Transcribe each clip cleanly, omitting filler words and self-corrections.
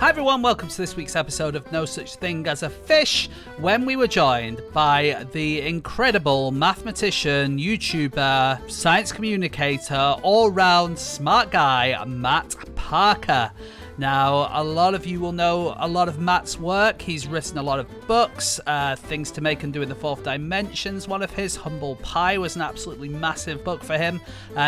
Hi everyone, welcome to this week's episode of No Such Thing as a Fish, when we were joined by the incredible mathematician, YouTuber, science communicator, all-round smart guy, Matt Parker. Now, a lot of you will know a lot of Matt's work. He's written a lot of books, Things to Make and Do in the Fourth Dimension's one of his. Humble Pie was an absolutely massive book for him.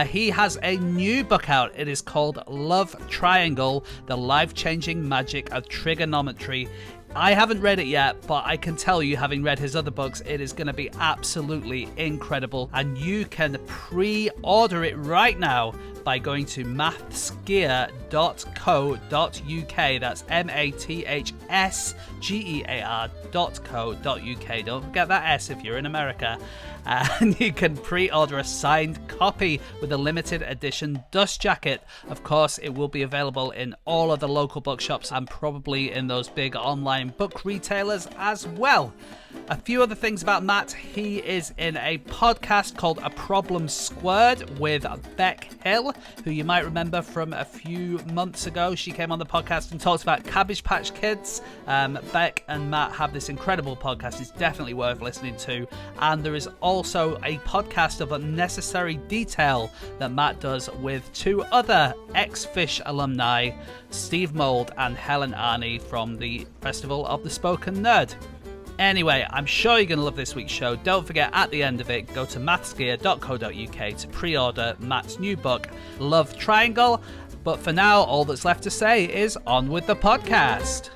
He has a new book out. It is called Love Triangle, The Life-Changing Magic of Trigonometry. I haven't read it yet, but I can tell you, having read his other books, it is going to be absolutely incredible. And you can pre-order it right now by going to mathsgear.co.uk. That's mathsgear.co.uk. Don't forget that S if you're in America. And you can pre-order a signed copy with a limited edition dust jacket. Of course, it will be available in all of the local bookshops and probably in those big online book retailers as well. A few other things about Matt. He is in a podcast called A Problem Squared with Beck Hill, who you might remember from a few months ago. She came on the podcast and talked about Cabbage Patch Kids. Beck and Matt have this incredible podcast. It's definitely worth listening to. And there is also a podcast of Unnecessary Detail that Matt does with two other ex-Fish alumni, Steve Mould and Helen Arney from the Festival of the Spoken Nerd. Anyway, I'm sure you're going to love this week's show. Don't forget, at the end of it, go to mathsgear.co.uk to pre-order Matt's new book, Love Triangle. But for now, all that's left to say is on with the podcast.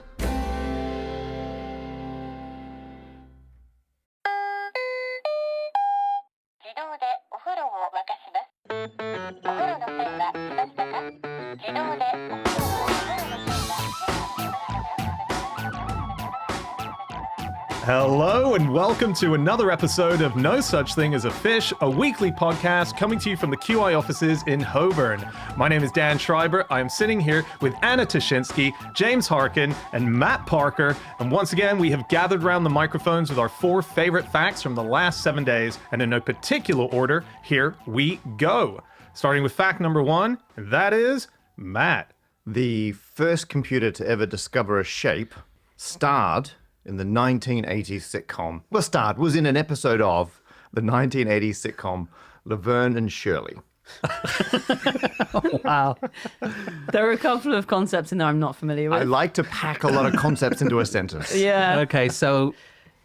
Hello and welcome to another episode of No Such Thing as a Fish, a weekly podcast coming to you from the QI offices in Holborn. My name is Dan Schreiber. I am sitting here with Anna Toshinsky, James Harkin, and Matt Parker. And once again, we have gathered around the microphones with our 4 favorite facts from the last 7 days. And in no particular order, here we go. Starting with fact number 1, that is Matt. The first computer to ever discover a shape starred in the 1980s sitcom. Was in an episode of the 1980s sitcom Laverne and Shirley. Oh, wow. There are a couple of concepts in there I'm not familiar with. I like to pack a lot of concepts into a sentence. Yeah. Okay, so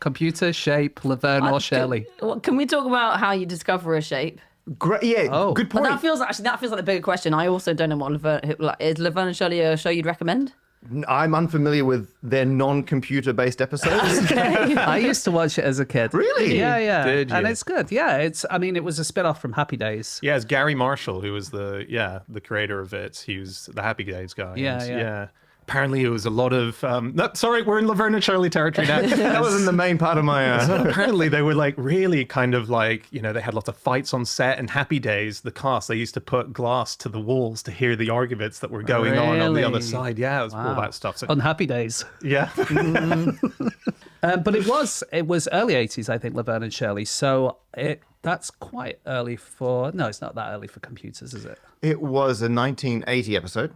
computer, shape, Laverne or Shirley? Can we talk about how you discover a shape? Great, yeah, good point. But that feels like the bigger question. I also don't know what is Laverne and Shirley a show you'd recommend? I'm unfamiliar with their non-computer-based episodes. Okay. I used to watch it as a kid. Really? Yeah. Did you? And it's good. Yeah, it was a spin-off from Happy Days. Yeah, it's Gary Marshall, who was the creator of it. He was the Happy Days guy. Yeah. Apparently it was a lot of... sorry, we're in Laverne and Shirley territory now. That wasn't the main part of my... So apparently they were like really kind of like, they had lots of fights on set, and Happy Days, the cast, they used to put glass to the walls to hear the arguments that were going on the other side. Yeah, it was all that stuff. So, On Happy Days. yeah. But it was early 80s, I think, Laverne and Shirley. So that's quite early for... No, it's not that early for computers, is it? It was a 1980 episode.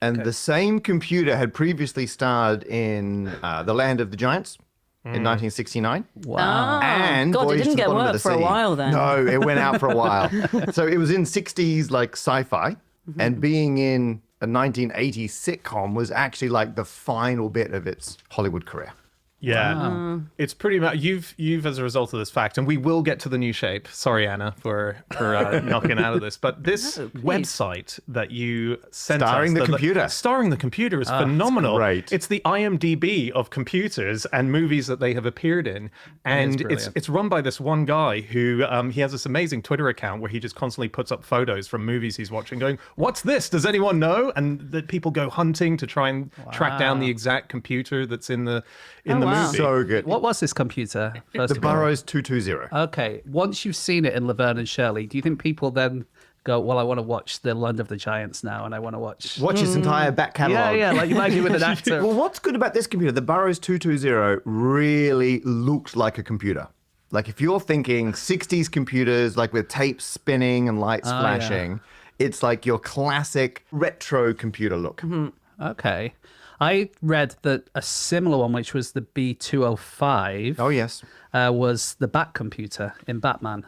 And the same computer had previously starred in The Land of the Giants in 1969. Wow. And God, it Voyage to didn't the get Bottom of work the for a Sea. while then. No, it went out for a while. So it was in 60s like sci-fi, and being in a 1980s sitcom was actually like the final bit of its Hollywood career. Yeah, Wow. It's pretty much you've as a result of this fact, and we will get to the new shape. Sorry, Anna, for knocking out of this, but this website that you sent Starring us, the computer. Starring the computer is phenomenal. great. It's the IMDb of computers and movies that they have appeared in, and it's run by this one guy who he has this amazing Twitter account where he just constantly puts up photos from movies he's watching, going, "What's this? Does anyone know?" And that people go hunting to try and track down the exact computer that's in the movie. So good. What was this computer? First The of all? Burroughs 220. Okay. Once you've seen it in Laverne and Shirley, do you think people then go, well, I want to watch The Land of the Giants now, and I want to watch His entire back catalogue. Yeah, like you might do with an actor. Well, what's good about this computer? The Burroughs 220 really looked like a computer. Like if you're thinking 60s computers, like with tapes spinning and lights flashing, it's like your classic retro computer look. Okay. I read that a similar one, which was the B205, Oh, yes. was the Bat computer in Batman.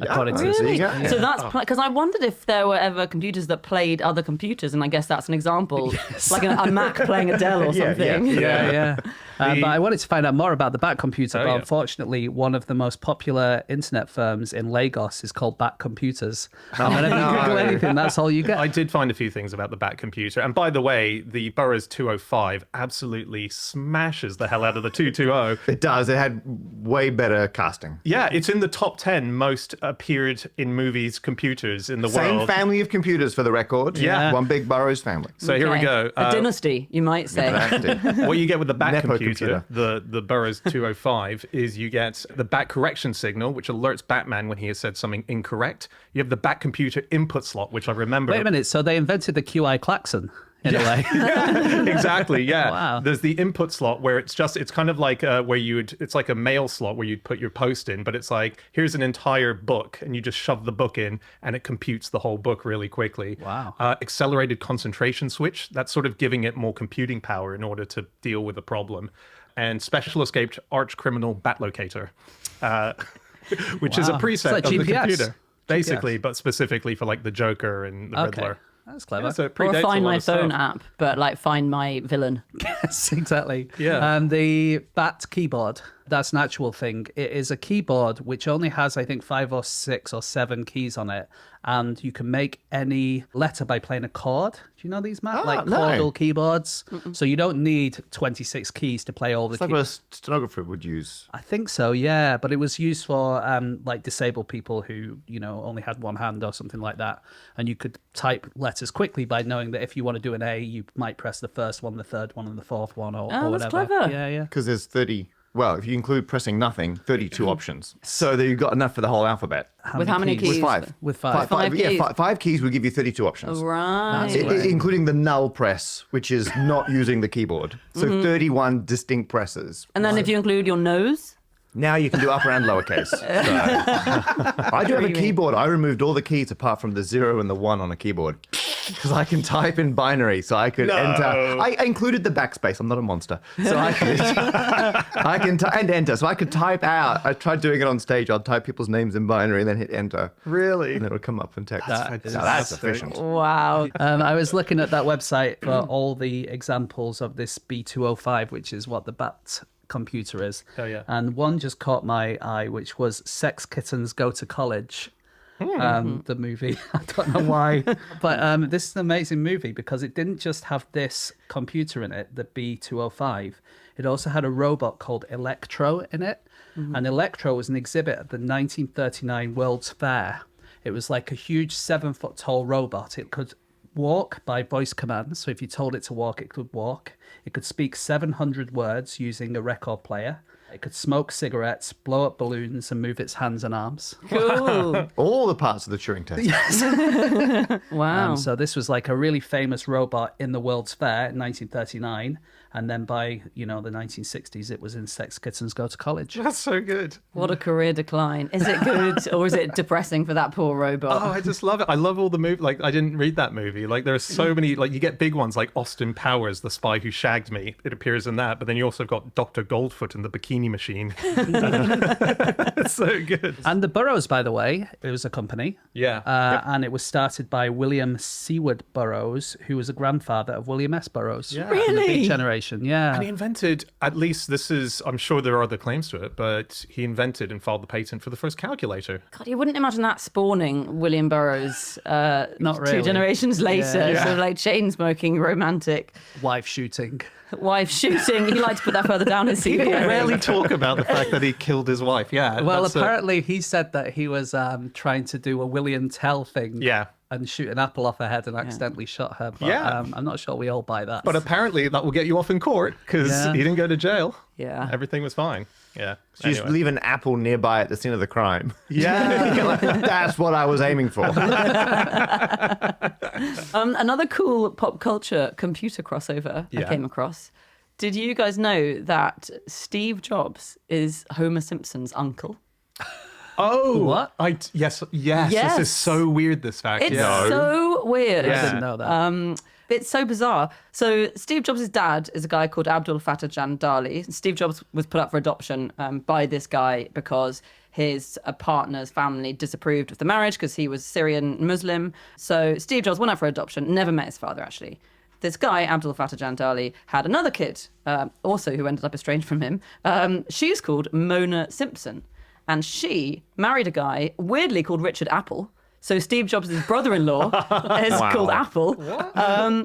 According to There Really? you go. So that's because I wondered if there were ever computers that played other computers, and I guess that's an example, like a Mac playing a Dell or Yeah, something. Yeah. But I wanted to find out more about the Bat computer, but yeah. unfortunately, one of the most popular internet firms in Lagos is called Bat Computers. And whenever you Google anything, that's all you get. I did find a few things about the Bat computer. And by the way, the Burroughs 205 absolutely smashes the hell out of the 220. It does. It had way better casting. Yeah, it's in the top 10 most appeared in movies computers in the Same world. family of computers for the record. Yeah. One big Burroughs family. So here we Okay. go. A dynasty, you might say. Exactly. What you get with the Bat Nepo computer, the Burroughs 205, is you get the Bat correction signal, which alerts Batman when he has said something incorrect. You have the Bat computer input slot, which I remember. Wait a minute, so they invented the QI klaxon in a way. Exactly, yeah. Wow. There's the input slot where it's kind of like where it's like a mail slot where you'd put your post in, but it's like, here's an entire book and you just shove the book in and it computes the whole book really quickly. Wow. Accelerated concentration switch, that's sort of giving it more computing power in order to deal with a problem. And special escaped arch criminal bat locator, which is a Wow. preset It's like of the GPS. computer, basically, but specifically for like the Joker and the Okay. Riddler. That's clever. Yeah, so it Or predates a a Find lot My of stuff. Phone app, but like Find My Villain. Yes, exactly. Yeah. And the Bat keyboard, that's an actual thing. It is a keyboard which only has, I think, 5 or 6 or 7 keys on it. And you can make any letter by playing a chord. Do you know these, Matt? Like no. chordal keyboards. So you don't need 26 keys to play all the It's like keys. what a stenographer would use. I think so, yeah. But it was used for like disabled people who, only had one hand or something like that. And you could type letters quickly by knowing that if you want to do an A, you might press the first one, the third one, and the fourth one, or Oh, whatever. that's clever. Yeah. Because there's 30, well, if you include pressing nothing, 32 options. So that you've got enough for the whole alphabet. With how many keys? With 5. With 5. Five Yeah, keys. 5 keys will give you 32 options. Right. Including the null press, which is not using the keyboard. So 31 distinct presses. And then if you include your nose, Now you can do upper and lowercase. So, I do have a keyboard. I removed all the keys apart from the 0 and the 1 on a keyboard. Because I can type in binary, so I could enter. I included the backspace. I'm not a monster. So I could, and enter. So I could type out. I tried doing it on stage. I'd type people's names in binary and then hit enter. Really? And it would come up in text. That's That's efficient. wow. I was looking at that website for all the examples of this B205, which is what the Bat computer is. Oh, yeah. And one just caught my eye, which was Sex Kittens Go to College. The movie. I don't know why. But this is an amazing movie because it didn't just have this computer in it, the B205. It also had a robot called Electro in it. And Electro was an exhibit at the 1939 World's Fair. It was like a huge 7-foot tall robot. It could walk by voice command. So if you told it to walk, it could walk. It could speak 700 words using a record player. It could smoke cigarettes, blow up balloons, and move its hands and arms. Cool. All the parts of the Turing test. Wow. So this was like a really famous robot in the World's Fair in 1939. And then by, the 1960s, it was in Sex Kittens Go to College. That's so good. What a career decline. Is it good or is it depressing for that poor robot? Oh, I just love it. I love all the movies. Like, I didn't read that movie. Like, there are so many, like, you get big ones like Austin Powers, The Spy Who Shagged Me. It appears in that. But then you also got Dr. Goldfoot and the Bikini Machine. It's so good. And the Burroughs, by the way, it was a company. Yeah. And it was started by William Seward Burroughs, who was a grandfather of William S. Burroughs. Yeah. From the Really? Big Generation, yeah. And he invented, at least this is, I'm sure there are other claims to it, but he invented and filed the patent for the first calculator. God, you wouldn't imagine that spawning William Burroughs Not really. 2 generations later. Yeah. Sort of like chain smoking, romantic, Wife shooting. wife shooting. He liked to put that further down his CV. People I think. rarely talk about the fact that he killed his wife. Yeah. Well, that's apparently he said that he was trying to do a William Tell thing. Yeah. And shoot an apple off her head and accidentally shot her. But Yeah. I'm not sure we all buy that. But apparently that will get you off in court because Yeah. he didn't go to jail. Yeah. Everything was fine. Yeah. So you just leave an apple nearby at the scene of the crime. Yeah. That's what I was aiming for. Another cool pop culture computer crossover I Yeah. came across. Did you guys know that Steve Jobs is Homer Simpson's uncle? Oh, What? Yes. Yes. This is so weird, this fact. It's yeah. so weird. I didn't know that. It's so bizarre. So Steve Jobs' dad is a guy called Abdul Fattah Jandali. Steve Jobs was put up for adoption by this guy because his partner's family disapproved of the marriage because he was Syrian Muslim. So Steve Jobs went up for adoption, never met his father, actually. This guy, Abdul Fattah Jandali, had another kid, also who ended up estranged from him. She's called Mona Simpson. And she married a guy, weirdly called Richard Apple. So Steve Jobs' brother-in-law is called Apple.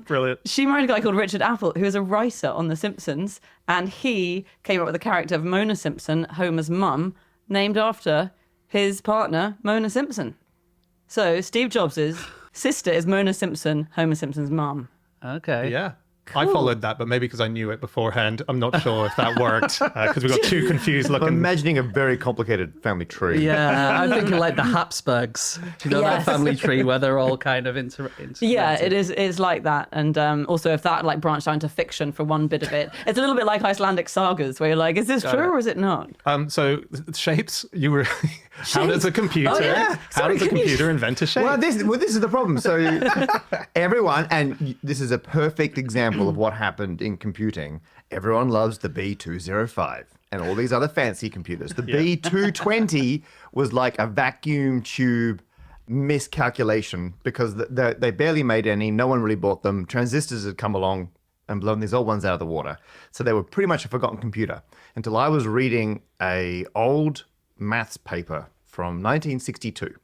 Brilliant. She married a guy called Richard Apple, who is a writer on The Simpsons. And he came up with the character of Mona Simpson, Homer's mum, named after his partner, Mona Simpson. So Steve Jobs' sister is Mona Simpson, Homer Simpson's mum. Okay. Yeah. I followed that, but maybe because I knew it beforehand. I'm not sure if that worked because we got two confused I'm looking. imagining a very complicated family tree. Yeah, I'm thinking like the Habsburgs. You know, Yes. that family tree where they're all kind of Yeah, it is. It's like that, and also if that like branched out into fiction for one bit of it, it's a little bit like Icelandic sagas, where you're like, is this true or is it not? So shapes, you were. How does a computer? Oh, yeah. How Sorry, does a can you- computer invent a shape? Well, this is the problem. So everyone, and this is a perfect example of what happened in computing. Everyone loves the B205 and all these other fancy computers. The B220 was like a vacuum tube miscalculation because they barely made any. No one really bought them. Transistors had come along and blown these old ones out of the water. So they were pretty much a forgotten computer until I was reading a old maths paper from 1962.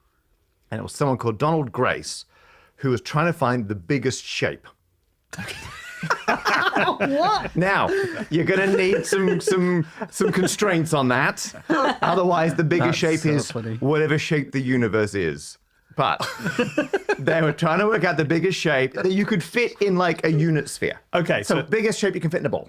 And it was someone called Donald Grace who was trying to find the biggest shape. What? Now, you're going to need some constraints on that. Otherwise, the biggest shape so is funny. whatever shape the universe is. But they were trying to work out the biggest shape that you could fit in like a unit sphere. Okay, So so biggest shape you can fit in a ball.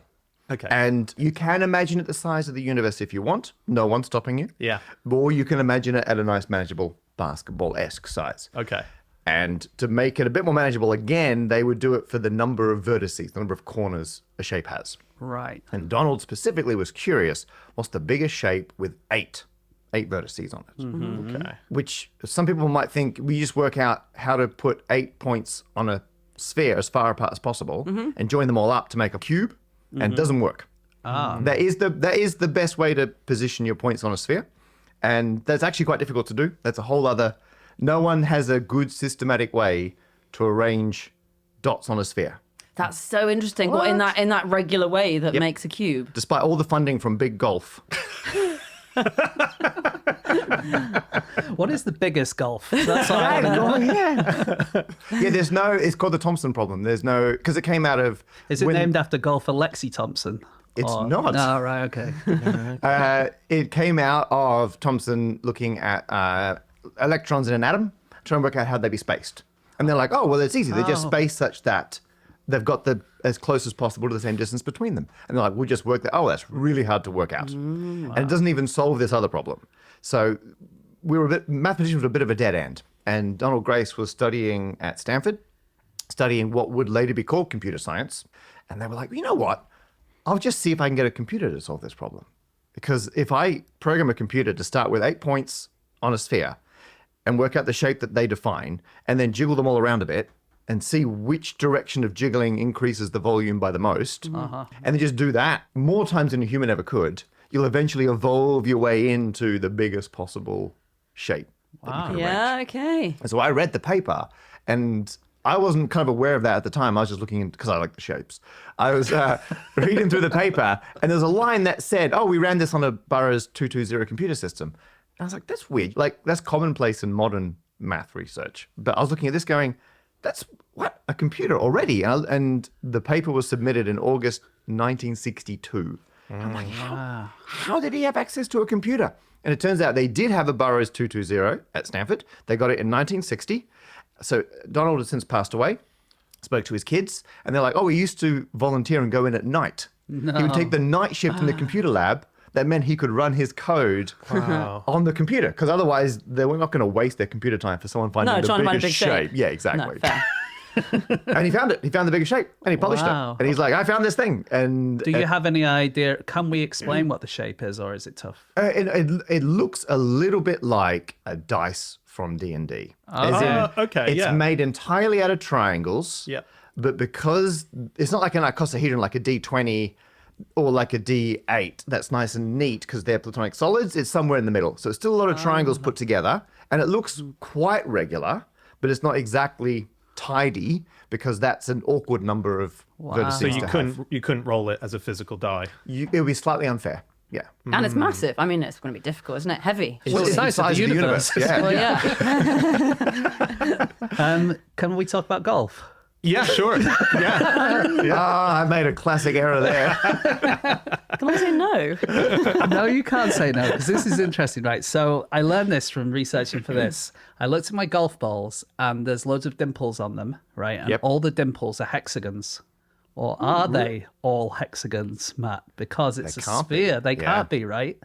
okay, And you can imagine it the size of the universe if you want. No one's stopping you. Yeah. Or you can imagine it at a nice, manageable basketball-esque size. okay, And to make it a bit more manageable again, they would do it for the number of vertices, the number of corners a shape has. Right. And Donald specifically was curious, what's the biggest shape with eight vertices on it? okay. Which some people might think we just work out how to put 8 points on a sphere as far apart as possible and join them all up to make a cube, and it doesn't work. That is the best way to position your points on a sphere, and that's actually quite difficult to do. That's a whole other. No one has a good systematic way to arrange dots on a sphere, That's so interesting. What in that regular way that makes a cube? despite all the funding from Big Golf. What is the biggest golf? That's all I want to know. Yeah, there's no. It's called the Thompson problem. There's no because it came out of. Is it when- named after golfer Lexi Thompson? It's not. No, right, okay. It came out of Thomson looking at electrons in an atom, trying to work out how they'd be spaced. And they're like, oh, well, it's easy. They just space such that they've got as close as possible to the same distance between them. And they're like, we'll just work that. Oh, that's really hard to work out. And it doesn't even solve this other problem. So mathematicians were a bit of a dead end. And Donald Grace was studying at Stanford, studying what would later be called computer science. And they were like, you know what? I'll just see if I can get a computer to solve this problem. Because if I program a computer to start with 8 points on a sphere and work out the shape that they define and then jiggle them all around a bit and see which direction of jiggling increases the volume by the most, and then just do that more times than a human ever could, you'll eventually evolve your way into the biggest possible shape. that you can arrange. Yeah, okay. And so I read the paper, and I wasn't kind of aware of that at the time. I was just looking because I like the shapes. I was reading through the paper, and there was a line that said, "Oh, we ran this on a Burroughs 220 computer system." And I was like, "That's weird. Like that's commonplace in modern math research." But I was looking at this, going, "That's what a computer already." And the paper was submitted in August 1962. I'm like, how did he have access to a computer? And it turns out they did have a Burroughs 220 at Stanford. They got it in 1960. So Donald has since passed away, spoke to his kids, and they're like, oh, he used to volunteer and go in at night. No. He would take the night shift in the computer lab. That meant he could run his code on the computer, because otherwise they were not going to waste their computer time for someone finding the trying to find a biggest big shape. shape. Yeah, exactly. No, fair. And he found it. He found the bigger shape, and he polished Wow. it. And he's like, I found this thing. And Do you have any idea? Can we explain what the shape is, or is it tough? it looks a little bit like a dice from D&D. Okay, It's yeah. made entirely out of triangles. Yep. But because it's not like an icosahedron, like a D20 or like a D8 that's nice and neat because they're platonic solids, it's somewhere in the middle. So it's still a lot of triangles put together, and it looks quite regular, but it's not exactly tidy because that's an awkward number of vertices So to you couldn't roll it as a physical die. it would be slightly unfair. Yeah. And it's massive. I mean, it's going to be difficult, isn't it? Heavy. Well, the size of the universe. Yeah. Well, yeah. Can we talk about golf? Yeah, sure. Yeah. I made a classic error there. Can I say no? No, you can't say no, because this is interesting, right? So I learned this from researching for this. I looked at my golf balls, and there's loads of dimples on them, right? And Yep. all the dimples are hexagons. Or are they all hexagons, Matt? Because it's They a can't be. sphere. They Yeah. can't be, right?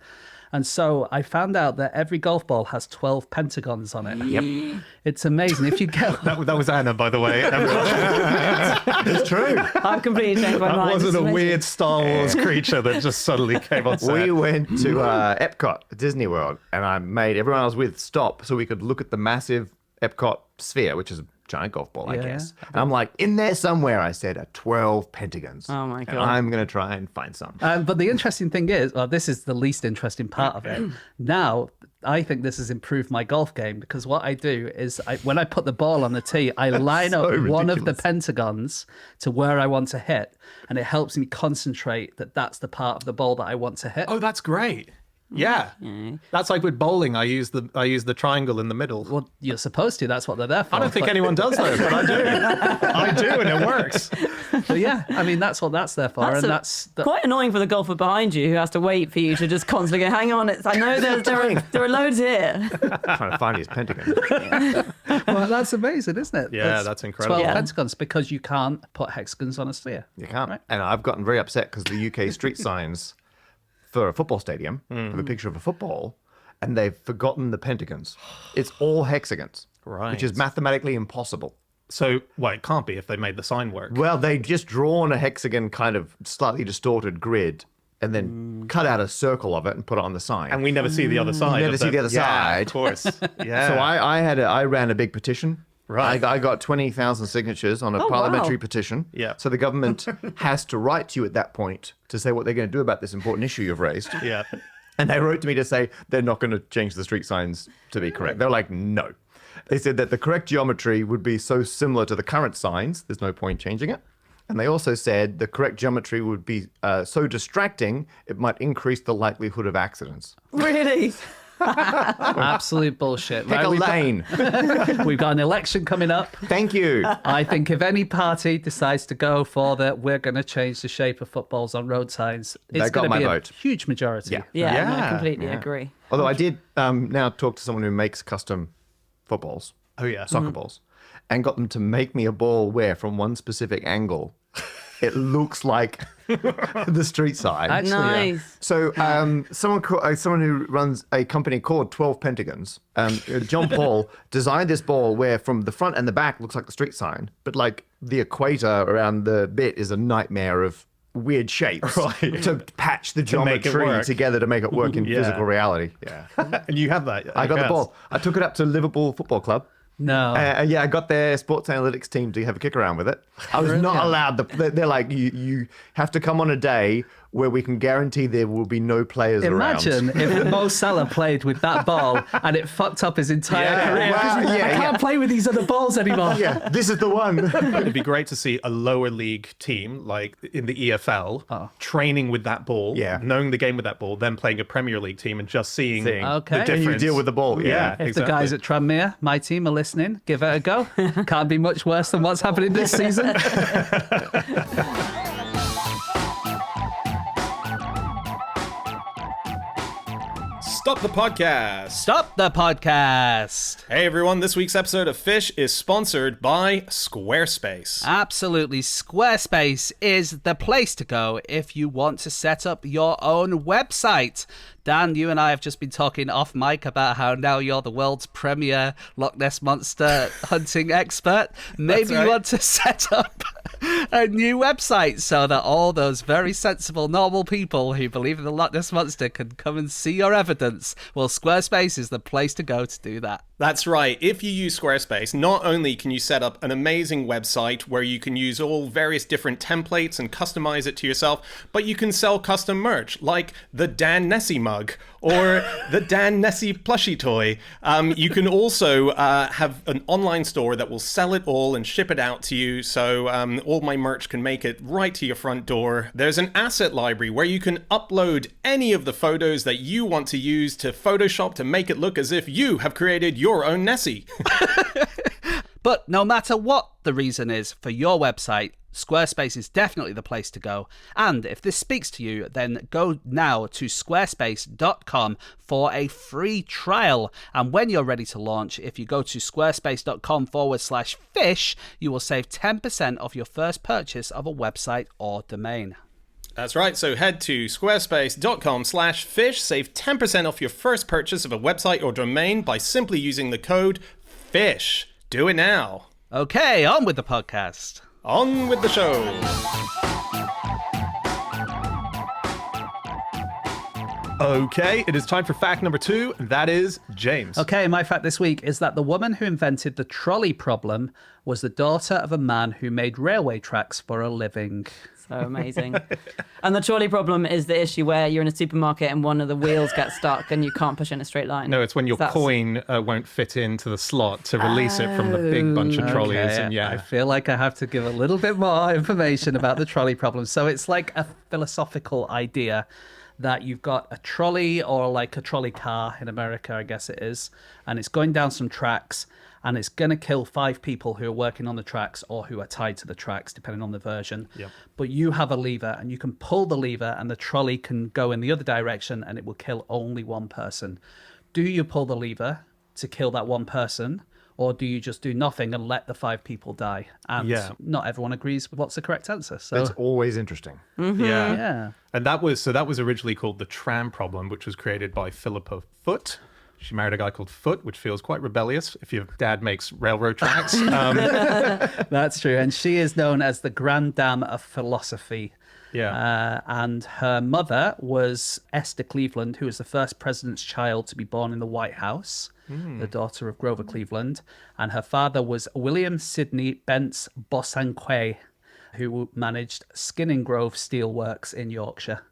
And so I found out that every golf ball has 12 pentagons on it. Yep. It's amazing. If you get... That was Anna, by the way. It's true. I've completely changed my That mind. wasn't It's a amazing. weird Star Wars creature that just suddenly came on set. We went to Epcot, Disney World, and I made everyone I was with stop so we could look at the massive Epcot sphere, which is a giant golf ball, I Yeah. guess. And I'm like, in there somewhere, I said, are 12 pentagons. Oh, my God. And I'm going to try and find some. But the interesting thing is, well, this is the least interesting part of it. Now, I think this has improved my golf game because what I do is when I put the ball on the tee, I line up so one of the ridiculous. pentagons to where I want to hit, and it helps me concentrate that that's the part of the ball that I want to hit. Oh, that's great. Yeah. That's like with bowling. I use the triangle in the middle. Well, you're supposed to. That's what they're there for. I don't think But- anyone does though, but I do. I do, and it works. But yeah, I mean, that's what that's there for. That's and a- that's quite annoying for the golfer behind you who has to wait for you to just constantly go, hang on, I know there are loads here. Trying to find his pentagon. well, that's amazing, isn't it? Yeah, There's that's incredible. 12 Yeah. pentagons because you can't put hexagons on a sphere. You can't. Right. And I've gotten very upset because the UK street signs for a football stadium have a picture of a football, and they've forgotten the pentagons. It's all hexagons, which is Right. mathematically impossible. So, well, it can't be if they made the sign work. Well, they've just drawn a hexagon kind of slightly distorted grid and then cut out a circle of it and put it on the sign. And we never see the other side. never of see the other Yeah, side. of course. Yeah. So I ran a big petition. Right. I got 20,000 signatures on a parliamentary wow. petition. Yeah. So the government has to write to you at that point to say what they're going to do about this important issue you've raised. Yeah. And they wrote to me to say they're not going to change the street signs to be correct. They're like, no. They said that the correct geometry would be so similar to the current signs, there's no point changing it. And they also said the correct geometry would be so distracting, it might increase the likelihood of accidents. Really? Absolute bullshit. Pick a we've got- lane. We've got an election coming up. Thank you. I think if any party decides to go for that, we're going to change the shape of footballs on road signs. It's That got going to my be a vote. huge majority. Yeah. Yeah, no, I Yeah, completely agree. Although I did now talk to someone who makes custom footballs, Oh, yeah. soccer balls, and got them to make me a ball where from one specific angle, it looks like the street sign. Actually, yeah. Nice. So someone who runs a company called 12 Pentagons, John Paul, designed this ball where from the front and the back looks like the street sign, but like the equator around the bit is a nightmare of weird shapes Right. to patch the To make it geometry work. together to make it work in Yeah. physical reality. Yeah. And you have that. I got the ball. I took it up to Liverpool Football Club. No. Yeah, I got their sports analytics team to have a kick around with it. I was not allowed. They're like, you have to come on a day where we can guarantee there will be no players Imagine around. if Mo Salah played with that ball and it fucked up his entire Yeah. career. Well, I yeah, can't play with these other balls anymore. Yeah, this is the one. It'd be great to see a lower league team, like in the EFL, training with that ball, Yeah. knowing the game with that ball, then playing a Premier League team and just seeing Seeing. Okay. the And difference. you deal with the ball, yeah. If exactly. the guys at Tranmere, my team, are listening, give it a go. Can't be much worse than what's happening this season. Stop the podcast. Stop the podcast. Hey everyone, this week's episode of Fish is sponsored by Squarespace. Absolutely. Squarespace is the place to go if you want to set up your own website. Dan, you and I have just been talking off mic about how now you're the world's premier Loch Ness Monster hunting expert. Maybe you want to set up a new website so that all those very sensible, normal people who believe in the Loch Ness Monster can come and see your evidence. Well, Squarespace is the place to go to do that. That's right. If you use Squarespace, not only can you set up an amazing website where you can use all various different templates and customize it to yourself, but you can sell custom merch like the Dan Nessie mug or the Dan Nessie plushie toy. You can also have an online store that will sell it all and ship it out to you, so all my merch can make it right to your front door. There's an asset library where you can upload any of the photos that you want to use to Photoshop to make it look as if you have created your own Nessie. But no matter what the reason is for your website, Squarespace is definitely the place to go. And if this speaks to you, then go now to squarespace.com for a free trial. And when you're ready to launch, if you go to squarespace.com/fish, you will save 10% off your first purchase of a website or domain. That's right, so head to squarespace.com/fish, save 10% off your first purchase of a website or domain by simply using the code FISH. Do it now. Okay, on with the podcast. On with the show. Okay, it is time for fact number 2, and that is James. Okay, my fact this week is that the woman who invented the trolley problem was the daughter of a man who made railway tracks for a living. So amazing. And the trolley problem is the issue where you're in a supermarket and one of the wheels gets stuck and you can't push in a straight line. No, it's when your coin won't fit into the slot to release it from the big bunch of trolleys. Okay, And I feel like I have to give a little bit more information about the trolley problem. So it's like a philosophical idea that you've got a trolley, or like a trolley car in America, I guess it is, and it's going down some tracks, and it's going to kill 5 people who are working on the tracks or who are tied to the tracks, depending on the version. Yep. But you have a lever, and you can pull the lever, and the trolley can go in the other direction, and it will kill only one person. Do you pull the lever to kill that one person, or do you just do nothing and let the 5 people die? And not everyone agrees with what's the correct answer. So That's always interesting. yeah. And that was originally called the tram problem, which was created by Philippa Foot. She married a guy called Foot, which feels quite rebellious if your dad makes railroad tracks. That's true. And she is known as the Grand Dame of Philosophy. Yeah. And her mother was Esther Cleveland, who was the first president's child to be born in the White House, the daughter of Grover Cleveland. And her father was William Sidney Bence Bosanquet, who managed Skinning Grove Steelworks in Yorkshire.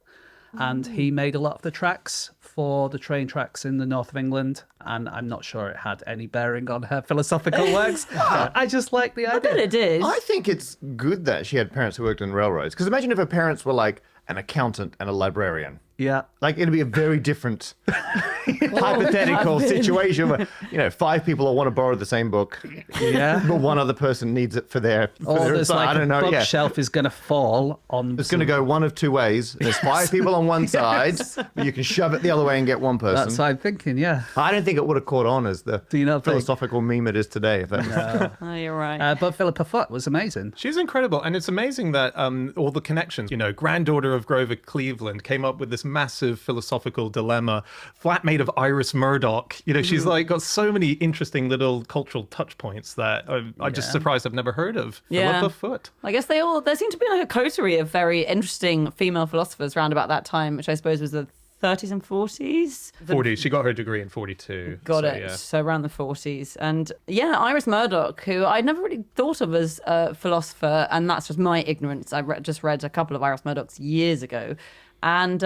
And he made a lot of the tracks for the train tracks in the north of England. And I'm not sure it had any bearing on her philosophical works. I just like the idea. I bet it did. I think it's good that she had parents who worked in railroads. Because imagine if her parents were like an accountant and a librarian. Yeah. Like, it'd be a very different hypothetical situation where, 5 people all want to borrow the same book. Yeah. But one other person needs it for their Or there's like I don't know. a bookshelf is going to fall on... It's going to go one of 2 ways. There's 5 people on one side, but you can shove it the other way and get one person. That's what I'm thinking, yeah. I don't think it would have caught on as the Do you not think? philosophical meme it is today. If that Oh, you're right. But Philippa Foot was amazing. She's incredible. And it's amazing that all the connections, granddaughter of Grover Cleveland came up with this massive philosophical dilemma, flatmate of Iris Murdoch. She's like got so many interesting little cultural touch points that I'm just surprised I've never heard of. Yeah. Philippa Foot. I guess there seemed to be like a coterie of very interesting female philosophers around about that time, which I suppose was the 30s and 40s. 40. She got her degree in 42. Got so, it. Yeah. So around the 40s. And Iris Murdoch, who I'd never really thought of as a philosopher, and that's just my ignorance. I just read a couple of Iris Murdoch's years ago. And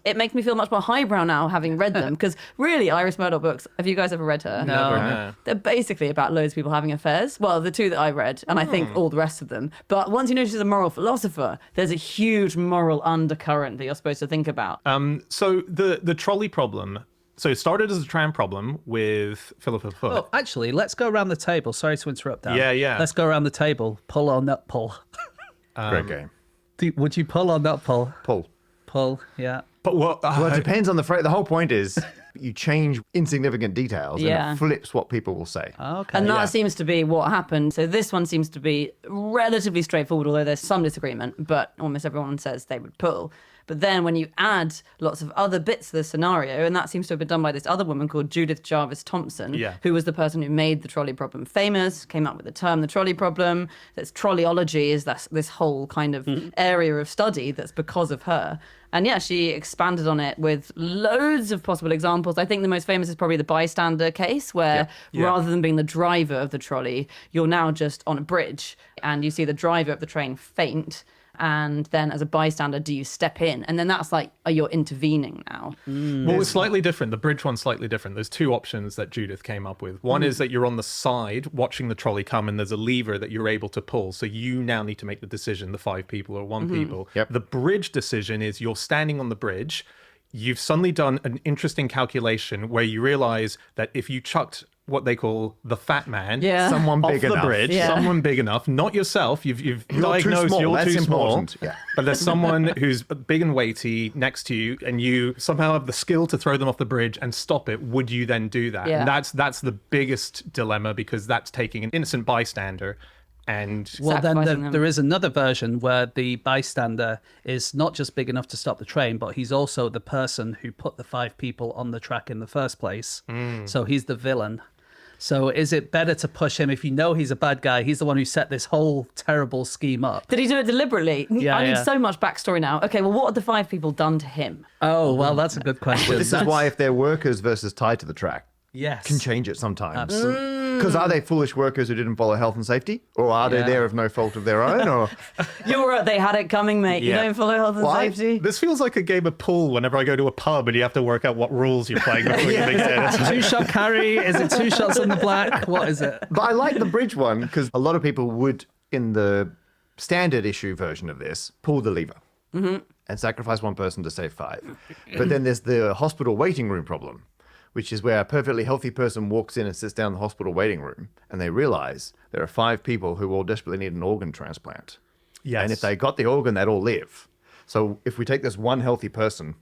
it makes me feel much more highbrow now having read them, because really, Iris Murdoch books, have you guys ever read her? No. They're basically about loads of people having affairs. Well, the 2 that I read, and I think all the rest of them. But once you know she's a moral philosopher, there's a huge moral undercurrent that you're supposed to think about. So the trolley problem. So it started as a tram problem with Philippa Foot. Oh, actually, let's go around the table. Sorry to interrupt, Dan. Yeah. Let's go around the table. Pull or not pull. Great game. Would you pull or not pull? Pull. Pull, yeah. But what? Well, it depends on the phrase. The whole point is You change insignificant details and it flips what people will say. Okay. And that seems to be what happened. So this one seems to be relatively straightforward, although there's some disagreement, but almost everyone says they would pull. But then when you add lots of other bits to the scenario, and that seems to have been done by this other woman called Judith Jarvis Thompson, who was the person who made the trolley problem famous, came up with the term the trolley problem. That's trolleyology is this whole kind of area of study that's because of her. And yeah, she expanded on it with loads of possible examples. I think the most famous is probably the bystander case, where rather than being the driver of the trolley, you're now just on a bridge and you see the driver of the train faint. And then as a bystander, do you step in? And then that's like, you're intervening now. Well, it's slightly different. The bridge one's slightly different. There's two options that Judith came up with. One is that you're on the side watching the trolley come and there's a lever that you're able to pull. So you now need to make the decision, the 5 people or 1 people. Yep. The bridge decision is you're standing on the bridge. You've suddenly done an interesting calculation where you realize that if you chucked what they call the fat man Someone off big the enough. bridge, someone big enough, not yourself, you've diagnosed small. you're That's too small, important. Yeah. but there's someone who's big and weighty next to you and you somehow have the skill to throw them off the bridge and stop it, would you then do that? Yeah. And that's the biggest dilemma, because that's taking an innocent bystander and Well, then sacrificing them. there is another version where the bystander is not just big enough to stop the train, but he's also the person who put the 5 people on the track in the first place. So he's the villain. So is it better to push him if you know he's a bad guy? He's the one who set this whole terrible scheme up. Did he do it deliberately? I need so much backstory now. Okay, well, what have the 5 people done to him? Oh, well, that's a good question. This is why if they're workers versus tied to the track, Yes. can change it sometimes. Absolutely. Because are they foolish workers who didn't follow health and safety? Or are they there of no fault of their own? Or You're right, they had it coming, mate. You Yeah. don't follow health and safety. This feels like a game of pool whenever I go to a pub and you have to work out what rules you're playing before you begin. 2-shot carry? Is it 2 shots on the black? What is it? But I like the bridge one because a lot of people would, in the standard issue version of this, pull the lever and sacrifice 1 person to save 5. But then there's the hospital waiting room problem, which is where a perfectly healthy person walks in and sits down in the hospital waiting room and they realize there are 5 people who all desperately need an organ transplant. Yes. And if they got the organ, they'd all live. So if we take this one healthy person,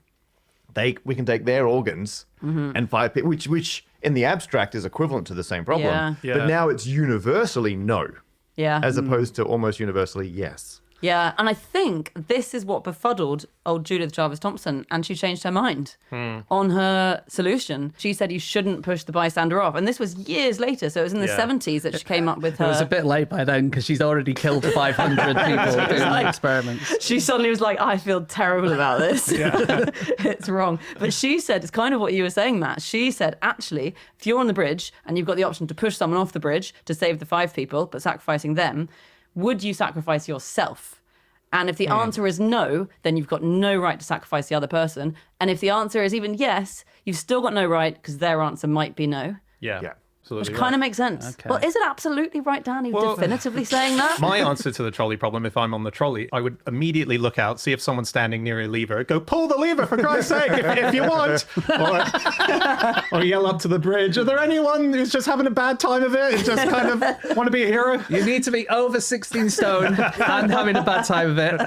we can take their organs and 5 people, which in the abstract is equivalent to the same problem. Yeah. But now it's universally no, Yeah. as opposed to almost universally yes. Yeah, and I think this is what befuddled old Judith Jarvis Thompson, and she changed her mind on her solution. She said you shouldn't push the bystander off, and this was years later, so it was in the 70s that she came up with her. It was a bit late by then because she's already killed 500 people doing the experiments. She suddenly was like, I feel terrible about this. It's wrong. But she said, it's kind of what you were saying, Matt. She said, actually, if you're on the bridge and you've got the option to push someone off the bridge to save the 5 people, but sacrificing them, would you sacrifice yourself? And if the answer is no, then you've got no right to sacrifice the other person. And if the answer is even yes, you've still got no right because their answer might be no. Yeah. Which kind of makes sense. Okay. Well, is it absolutely right, Dan? Are you definitively saying that? My answer to the trolley problem, if I'm on the trolley, I would immediately look out, see if someone's standing near a lever, go, pull the lever for Christ's sake, if you want. Or yell up to the bridge, are there anyone who's just having a bad time of it and just kind of want to be a hero? You need to be over 16 stone and having a bad time of it.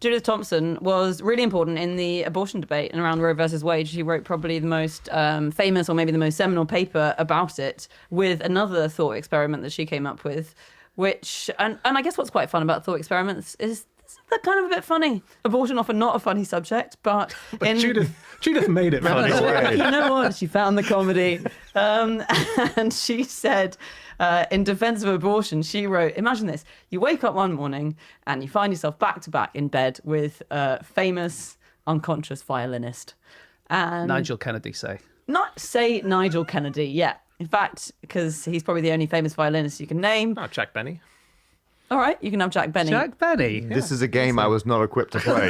Judith Thompson was really important in the abortion debate and around Roe versus Wade. She wrote probably the most famous or maybe the most seminal paper about it with another thought experiment that she came up with, which, and I guess what's quite fun about thought experiments is they're kind of a bit funny. Abortion often not a funny subject, but Judith made it funny. You know what? She found the comedy. And she said, in defense of abortion, she wrote, imagine this. You wake up one morning and you find yourself back to back in bed with a famous unconscious violinist. And Nigel Kennedy, say. Not say Nigel Kennedy, yeah. In fact, because he's probably the only famous violinist you can name. Oh, Jack Benny. All right, you can have Jack Benny. Jack Benny. This is a game I was not equipped to play.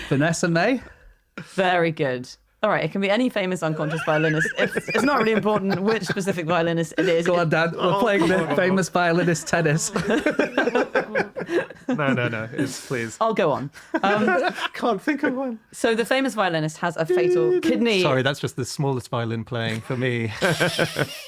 Vanessa May. Very good. All right, it can be any famous unconscious violinist. It's not really important which specific violinist it is. Go on, Dan. We're playing the famous violinist tennis. No. Please. I'll go on. Can't think of one. So the famous violinist has a fatal kidney. Sorry, that's just the smallest violin playing for me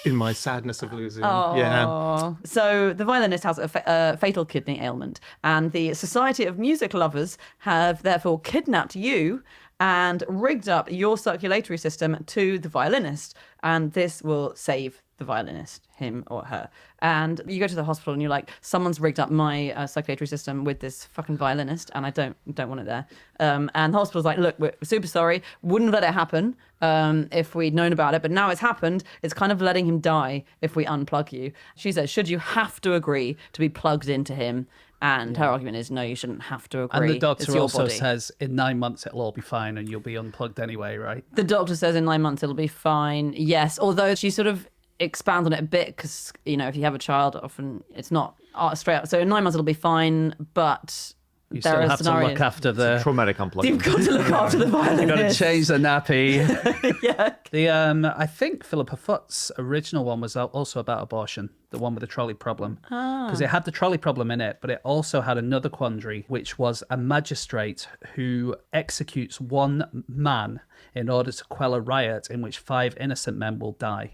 in my sadness of losing. Oh. Yeah. So the violinist has a fatal kidney ailment, and the Society of Music Lovers have therefore kidnapped you and rigged up your circulatory system to the violinist. And this will save the violinist, him or her. And you go to the hospital and you're like, someone's rigged up my circulatory system with this fucking violinist, and I don't want it there. And the hospital's like, look, we're super sorry. Wouldn't let it happen if we'd known about it, but now it's happened. It's kind of letting him die if we unplug you. She says, should you have to agree to be plugged into him? And her argument is, no, you shouldn't have to agree. And the doctor It's your also body. says in 9 months it'll all be fine and you'll be unplugged anyway, right? The doctor says in 9 months it'll be fine. Yes, although she sort of expands on it a bit because, if you have a child, often it's not straight up. So in 9 months it'll be fine, but You there still are have to scenarios. look after the... Traumatic unplugging. You've got to look after the violinist. You've got to change the nappy. Yeah. I think Philippa Foot's original one was also about abortion, the one with the trolley problem. Because it had the trolley problem in it, but it also had another quandary, which was a magistrate who executes one man in order to quell a riot in which 5 innocent men will die.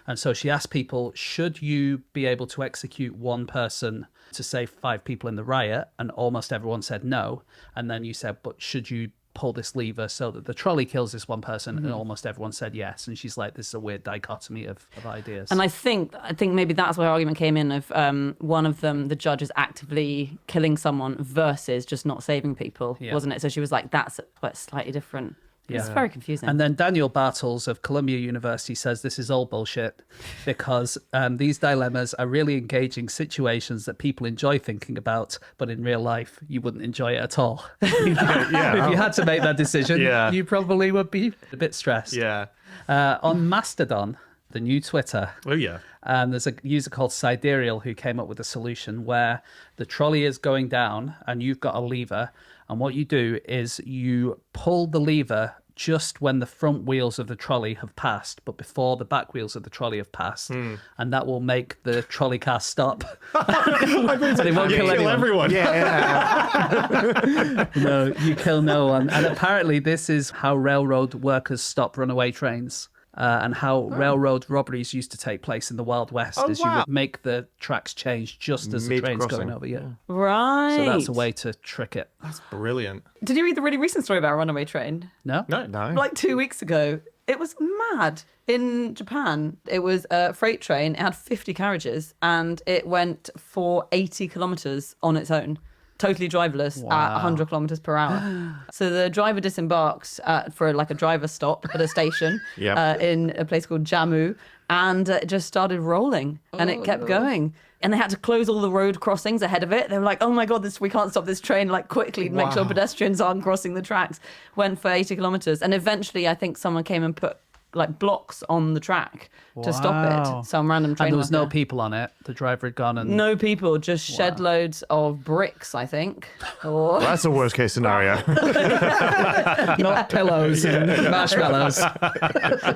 And so she asked people, should you be able to execute one person to save 5 people in the riot? And almost everyone said no. And then you said, but should you pull this lever so that the trolley kills this one person? And almost everyone said yes. And she's like, this is a weird dichotomy of ideas. And I think maybe that's where argument came in of one of them, the judge is actively killing someone versus just not saving people, wasn't it? So she was like, that's slightly different. It's very confusing. And then Daniel Bartels of Columbia University says this is all bullshit because these dilemmas are really engaging situations that people enjoy thinking about, but in real life, you wouldn't enjoy it at all. If you had to make that decision, you probably would be a bit stressed. Yeah. On Mastodon, the new Twitter, Oh, yeah. there's a user called Sidereal who came up with a solution where the trolley is going down and you've got a lever. And what you do is you pull the lever just when the front wheels of the trolley have passed, but before the back wheels of the trolley have passed. And that will make the trolley car stop. And it won't kill anyone. everyone. No, you kill no one. And apparently this is how railroad workers stop runaway trains. And how railroad robberies used to take place in the Wild West, Oh, is you would make the tracks change just as the train's Mid-crossing. going over you. Right. So that's a way to trick it. That's brilliant. Did you read the really recent story about a runaway train? No? No. Like 2 weeks ago. It was mad. In Japan, it was a freight train. It had 50 carriages and it went for 80 kilometers on its own. Totally driverless at 100 kilometers per hour. So the driver disembarks for like a driver stop at a station in a place called Jammu, and it just started rolling, and it kept going. And they had to close all the road crossings ahead of it. They were like, "Oh my god, we can't stop this train! Like quickly, make sure pedestrians aren't crossing the tracks." Went for 80 kilometers, and eventually, I think someone came and put like blocks on the track to stop it. Some random train. And there was no worker. people on it. The driver had gone and... No people, just shed loads of bricks, I think. Or That's the worst case scenario. Not pillows and marshmallows.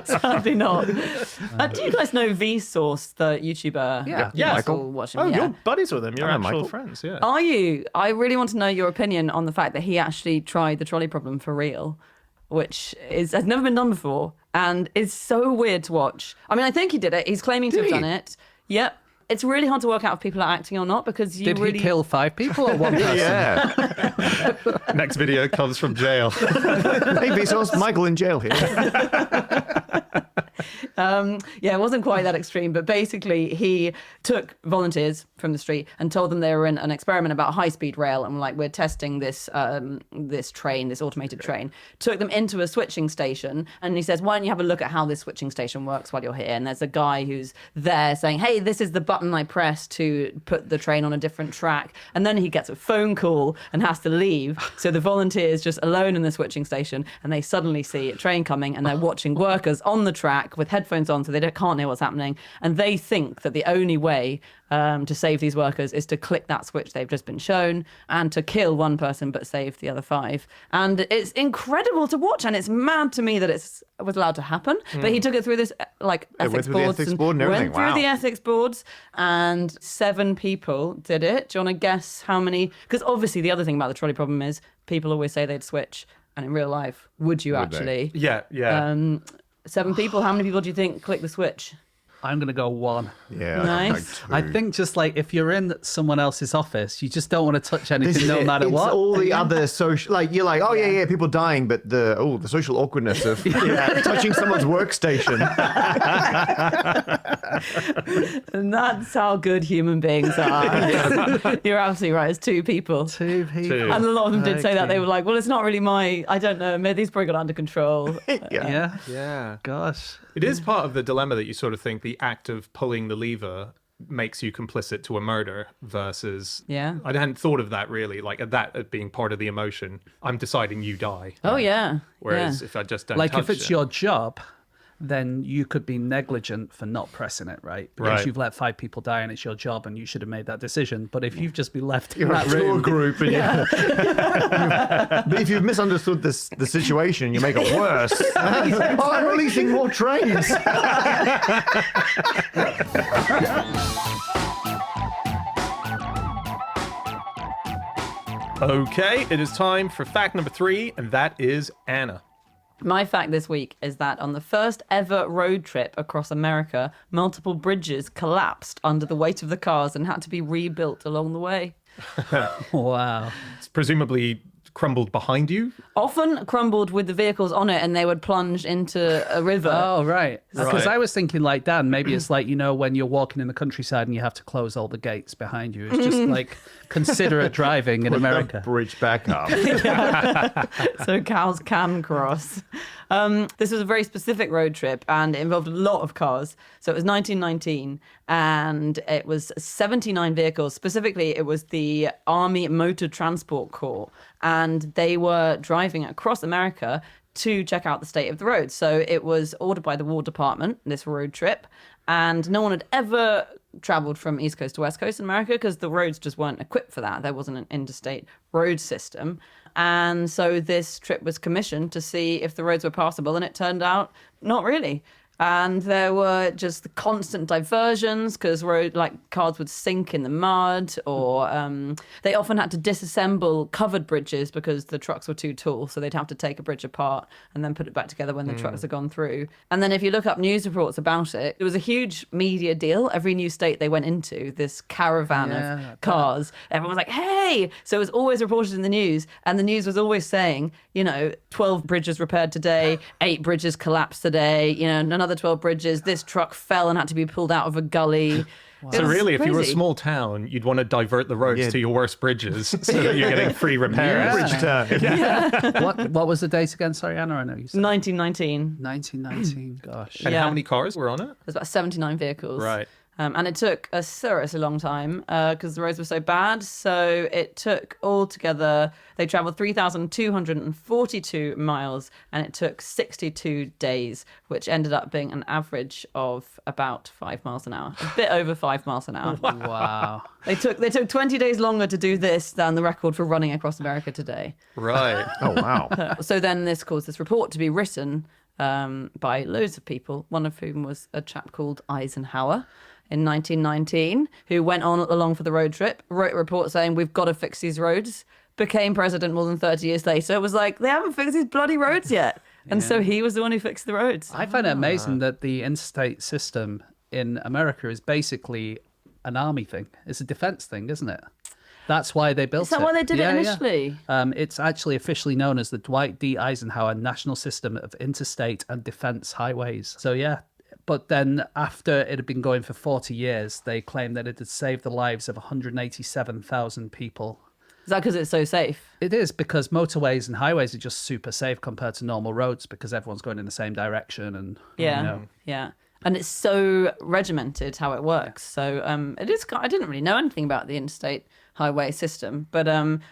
sadly not. Do you guys know Vsauce, the YouTuber? Yeah. Yeah. Michael. Watch him, Oh, yeah. you're buddies with him. You're I know actual Michael. friends, yeah. Are you? I really want to know your opinion on the fact that he actually tried the trolley problem for real, which has never been done before and is so weird to watch. I mean, I think he did it. He's claiming to have he? done it. Yep. It's really hard to work out if people are acting or not because you Did really... he kill 5 people or one person? Yeah. Next video comes from jail. Hey, Vsauce, Michael in jail here. Yeah, it wasn't quite that extreme, but basically he took volunteers from the street and told them they were in an experiment about high-speed rail and were like, we're testing this train, this automated train. Took them into a switching station and he says, why don't you have a look at how this switching station works while you're here? And there's a guy who's there saying, hey, this is the button I press to put the train on a different track. And then he gets a phone call and has to leave. So the volunteer's just alone in the switching station and they suddenly see a train coming and they're watching workers on the track with headphones on so they can't hear what's happening. And they think that the only way to save these workers is to click that switch they've just been shown and to kill one person but save the other 5. And it's incredible to watch and it's mad to me that it was allowed to happen. But he took it through this like It went ethics through the boards ethics board and everything. went through Wow. the ethics boards and 7 people did it. Do you want to guess how many? Because obviously the other thing about the trolley problem is people always say they'd switch and in real life, would you Would actually? Yeah, yeah. 7 people. How many people do you think click the switch? I'm going to go 1. Yeah. Nice. Like I think just like if you're in someone else's office, you just don't want to touch anything no matter it's what. all the other social, like you're like, oh yeah, people dying, but the social awkwardness of touching someone's workstation. And that's how good human beings are. You're absolutely right. It's 2 people. 2 people. And a lot of them did say that. They were like, well, it's not really I don't know, maybe he's probably got it under control. Yeah. Yeah. Gosh. It is part of the dilemma that you sort of think the act of pulling the lever makes you complicit to a murder versus... Yeah. I hadn't thought of that really, like that being part of the emotion. I'm deciding you die. Oh, yeah. Whereas if I just don't Like touch if it's it- your job, then you could be negligent for not pressing it, right? Because Right. you've let 5 people die and it's your job and you should have made that decision. But if you've just been left in You're that a tour room... group, and but if you've misunderstood the situation, you make it worse. Oh, I'm releasing more trains. Okay, it is time for fact number 3, and that is Anna. My fact this week is that on the first ever road trip across America, multiple bridges collapsed under the weight of the cars and had to be rebuilt along the way. Wow. It's presumably crumbled behind you. Often crumbled with the vehicles on it and they would plunge into a river. Oh, right. Because Right. I was thinking like, Dan, maybe it's like, when you're walking in the countryside and you have to close all the gates behind you. It's just like considerate driving in America. Bridge back up. So cows can cross. This was a very specific road trip and it involved a lot of cars. So it was 1919 and it was 79 vehicles. Specifically, it was the Army Motor Transport Corps and they were driving across America to check out the state of the roads. So it was ordered by the War Department, this road trip, and no one had ever traveled from East Coast to West Coast in America because the roads just weren't equipped for that. There wasn't an interstate road system. And so this trip was commissioned to see if the roads were passable, and it turned out not really. And there were just constant diversions because cars would sink in the mud, or they often had to disassemble covered bridges because the trucks were too tall. So they'd have to take a bridge apart and then put it back together when the trucks had gone through. And then if you look up news reports about it, it was a huge media deal. Every new state they went into, this caravan of cars, everyone was like, hey! So it was always reported in the news. And the news was always saying, 12 bridges repaired today, 8 bridges collapsed today, another 12 bridges. This truck fell and had to be pulled out of a gully. Wow. So really, if you were a small town, you'd want to divert the roads to your worst bridges so that you're getting free repairs. Bridge turn. What was the date again? Sorry, Anna, I know you said. 1919. 1919, gosh. And how many cars were on it? There's about 79 vehicles. Right. And it took a seriously long time because the roads were so bad. So it took altogether, they traveled 3,242 miles and it took 62 days, which ended up being an average of about 5 miles an hour, a bit over 5 miles an hour. Wow. They took 20 days longer to do this than the record for running across America today. Right. Oh, wow. So then this caused this report to be written by loads of people, one of whom was a chap called Eisenhower in 1919, who went on along for the road trip, wrote a report saying, we've got to fix these roads, became president more than 30 years later, was like, they haven't fixed these bloody roads yet. And so he was the one who fixed the roads. I find it amazing that the interstate system in America is basically an army thing. It's a defense thing, isn't it? That's why they built it. Is that why they did it initially? Yeah. It's actually officially known as the Dwight D. Eisenhower National System of Interstate and Defense Highways. So, yeah. But then after it had been going for 40 years, they claimed that it had saved the lives of 187,000 people. Is that because it's so safe? It is, because motorways and highways are just super safe compared to normal roads because everyone's going in the same direction. And Yeah. And it's so regimented how it works. So it is. I didn't really know anything about the interstate highway system, but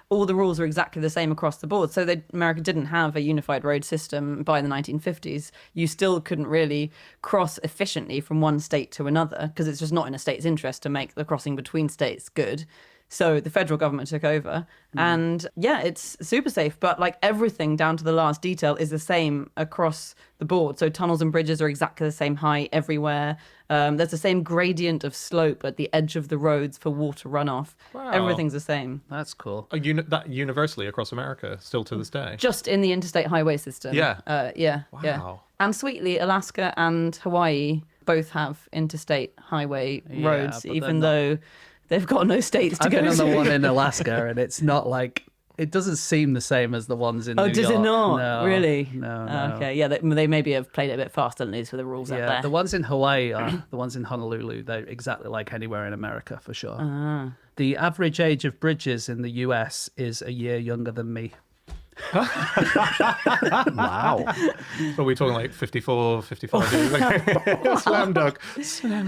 all the rules are exactly the same across the board. So America didn't have a unified road system by the 1950s. You still couldn't really cross efficiently from one state to another because it's just not in a state's interest to make the crossing between states good. So the federal government took over and it's super safe, but like everything down to the last detail is the same across the board. So tunnels and bridges are exactly the same height everywhere. There's the same gradient of slope at the edge of the roads for water runoff. Wow. Everything's the same. that's cool. That universally across America, still to this day. Just in the interstate highway system. Yeah. Yeah. Wow. And sweetly, Alaska and Hawaii both have interstate highway Yeah, roads, but even they're though they've got no states to I've go been on to. the one in Alaska, and it's not like it doesn't seem the same as the ones in New York. Does it not? No, Really? No. Okay, yeah, they maybe have played it a bit faster than these for the rules out Yeah, there. the ones in Hawaii are the ones in Honolulu. They're exactly like anywhere in America for sure. The average age of bridges in the US is a year younger than me. Wow. Are we talking like 54, 55 years? Slam dunk.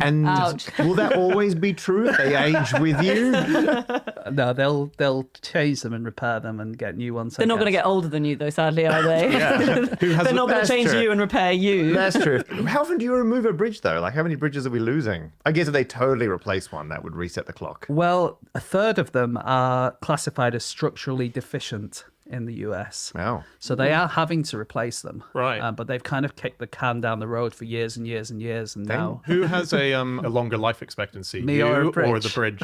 And Ouch. will that always be true if they age with you? No, they'll change them and repair them and get new ones. They're not going to get older than you, though, sadly, are they? Who has They're not going That's to change true. you and repair you. That's true. How often do you remove a bridge, though? Like, how many bridges are we losing? I guess if they totally replace one, that would reset the clock. Well, a third of them are classified as structurally deficient in the US. Wow. So they are having to replace them. Right. But they've kind of kicked the can down the road for years and years and years. And now Who has a longer life expectancy? Me you or a or bridge? the bridge?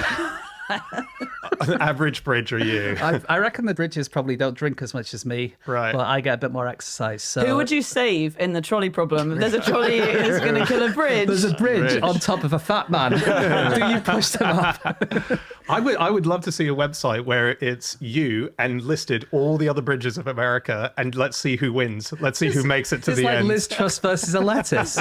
An average bridge or you? I reckon the bridges probably don't drink as much as me. Right. But I get a bit more exercise. So Who would you save in the trolley problem? If there's a trolley is going to kill a bridge. There's a bridge Bridge. on top of a fat man. Do you push them up? I would love to see a website where it's you and listed all the other bridges of America, and let's see who wins. Let's see who makes it to It's the like end. Liz Truss versus a lettuce.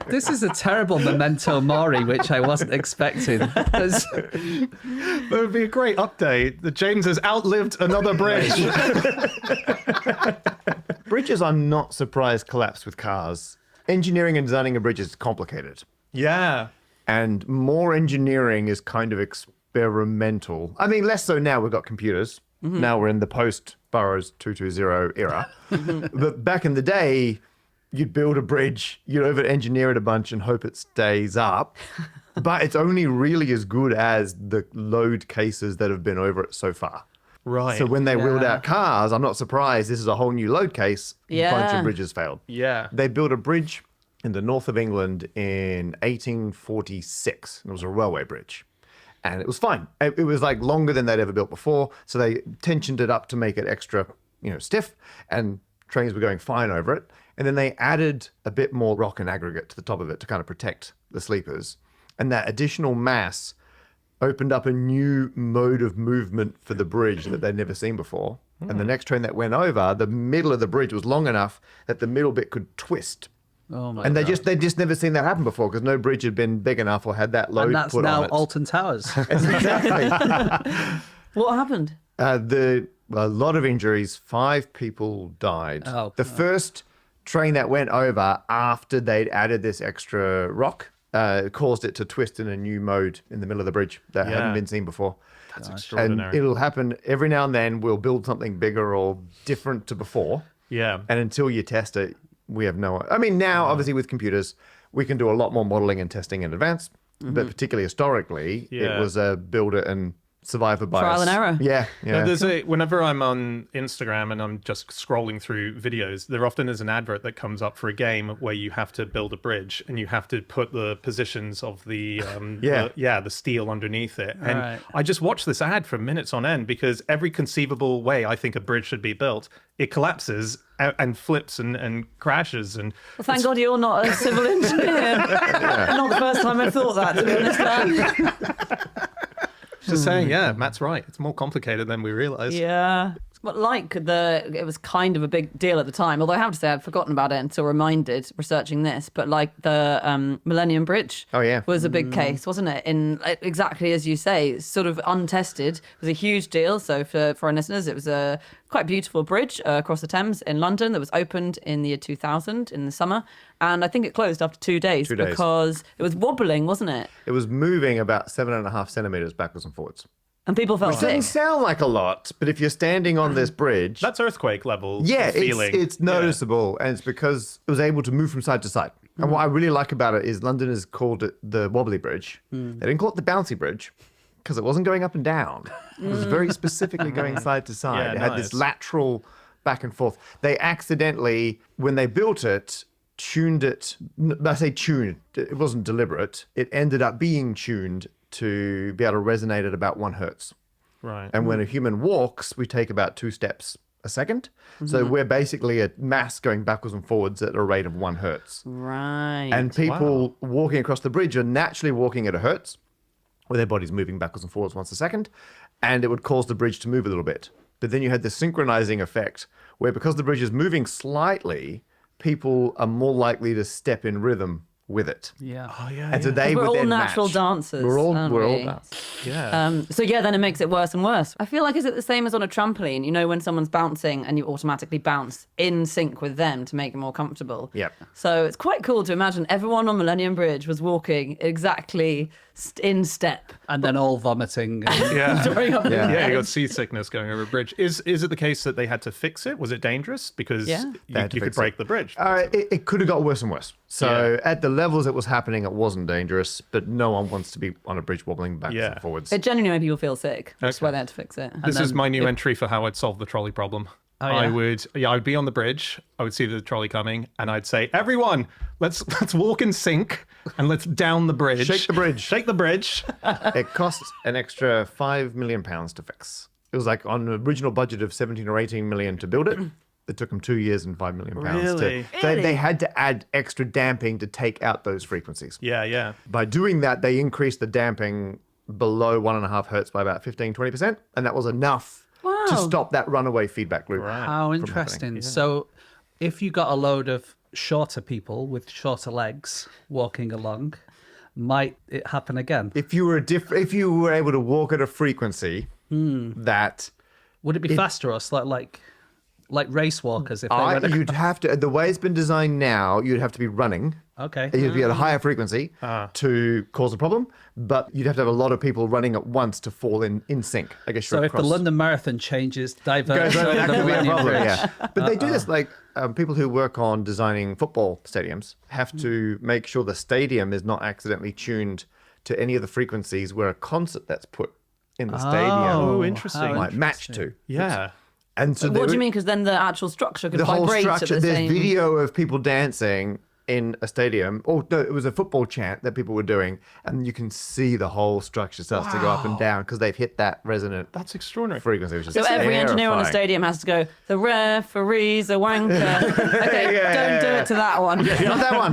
This is a terrible memento mori, which I wasn't expecting. There's- That would be a great update. The James has outlived another bridge. Bridges, I'm not surprised, collapse with cars. Engineering and designing a bridge is complicated. Yeah. And more engineering is kind of experimental. I mean, less so now. We've got computers. Now we're in the post-Burroughs 220 era. But back in the day, you'd build a bridge, you'd over-engineer it a bunch and hope it stays up. But it's only really as good as the load cases that have been over it so far. Right. So when they wheeled out cars, I'm not surprised. This is a whole new load case. A bunch Yeah. of bridges failed. Yeah. They built a bridge in the north of England in 1846. It was a railway bridge. And it was fine. It was like longer than they'd ever built before. So they tensioned it up to make it extra, stiff. And trains were going fine over it. And then they added a bit more rock and aggregate to the top of it to kind of protect the sleepers. And that additional mass opened up a new mode of movement for the bridge that they'd never seen before. And the next train that went over, the middle of the bridge was long enough that the middle bit could twist. oh my And God. they'd just never seen that happen before because no bridge had been big enough or had that load And that's put now on it. Alton Towers. Exactly. What happened? A lot of injuries. 5 people died. Oh, the first train that went over after they'd added this extra rock caused it to twist in a new mode in the middle of the bridge that Yeah. hadn't been seen before. That's And extraordinary. it'll happen every now and then. We'll build something bigger or different to before. Yeah. And until you test it, we have no. I mean, now obviously with computers, we can do a lot more modeling and testing in advance. But particularly historically, Yeah. it was a build it and survivor bias. Trial and error. Yeah, yeah. Whenever I'm on Instagram and I'm just scrolling through videos, there often is an advert that comes up for a game where you have to build a bridge and you have to put the positions of the the steel underneath it. And Right. I just watch this ad for minutes on end because every conceivable way I think a bridge should be built, it collapses and flips and crashes. And Well, thank God you're not a civil engineer. Not the first time I've thought that, to be honest, Dan. just saying, yeah, Matt's right. It's more complicated than we realize. Yeah. But it was kind of a big deal at the time, although I have to say I'd forgotten about it until reminded researching this. But like the Millennium Bridge Oh, yeah. was a big case, wasn't it? In exactly as you say, sort of untested. It was a huge deal. So for our listeners, it was a quite beautiful bridge across the Thames in London that was opened in the year 2000 in the summer. And I think it closed after 2 days 2 days. because it was wobbling, wasn't it? It was moving about 7.5 centimeters backwards and forwards. And people felt Which doesn't sick. sound like a lot, but if you're standing on this bridge, That's earthquake level yeah, feeling. it's noticeable, and it's because it was able to move from side to side. And what I really like about it is London has called it the wobbly bridge. They didn't call it the bouncy bridge because it wasn't going up and down. It was very specifically going side to side. Yeah, It had nice. this lateral back and forth. They accidentally, when they built it, tuned it. I say tuned, it wasn't deliberate. It ended up being tuned to be able to resonate at about 1 hertz. Right. And when a human walks, we take about 2 steps a second. So we're basically a mass going backwards and forwards at a rate of 1 hertz. Right. And people walking across the bridge are naturally walking at a hertz, where their body's moving backwards and forwards once a second, and it would cause the bridge to move a little bit. But then you had the synchronizing effect, where because the bridge is moving slightly, people are more likely to step in rhythm with it. Yeah. Oh, yeah. And so they we're would all then natural match. dancers. We're all aren't we're all we? dancers. Yeah. So yeah, then it makes it worse and worse. I feel like is it the same as on a trampoline? You know, when someone's bouncing and you automatically bounce in sync with them to make it more comfortable. Yep. So it's quite cool to imagine everyone on Millennium Bridge was walking exactly in step. And then all vomiting. And Yeah. Throwing up Yeah. Yeah, you got seasickness going over a bridge. Is it the case that they had to fix it? Was it dangerous? Because Yeah. They had to you could fix break it. the bridge. It could have got worse and worse. So at the levels it was happening, it wasn't dangerous, but no one wants to be on a bridge wobbling backwards Yeah. and forwards. It genuinely made people feel sick. That's Okay. why they had to fix it. This is my new entry for how I'd solve the trolley problem. Oh, yeah? I'd be on the bridge. I would see the trolley coming, and I'd say, "Everyone, let's walk in sync and let's down the bridge. Shake the bridge. Shake the bridge." It costs an extra £5 million to fix. It was like on an original budget of 17 or 18 million to build it. It took them 2 years and £5 million Really? to. They had to add extra damping to take out those frequencies. Yeah. By doing that, they increased the damping below 1.5 hertz by about 15-20%, and that was enough to stop that runaway feedback loop. How interesting. So if you got a load of shorter people with shorter legs walking along, might it happen again? If you were able to walk at a frequency that Would it be faster or like race walkers if they went you'd have to, the way it's been designed now, you'd have to be running. Okay. You'd be at a higher frequency to cause a problem, but you'd have to have a lot of people running at once to fall in sync. I guess So if the London Marathon changes, Goes diverts over, over that the could be a Millennium problem, Bridge. yeah. But they do this like people who work on designing football stadiums have to make sure the stadium is not accidentally tuned to any of the frequencies where a concert that's put in the stadium Oh, interesting. might match to. Yeah. And so What do you mean? Because then the actual structure could the whole vibrate structure, at the there's same... video of people dancing in a stadium. Oh, no, it was a football chant that people were doing, and you can see the whole structure starts to go up and down because they've hit that resonant That's extraordinary. frequency. Which is So every engineer on a terrifying. stadium has to go, the referee's a wanker. Okay, don't do it to that one. Not that one.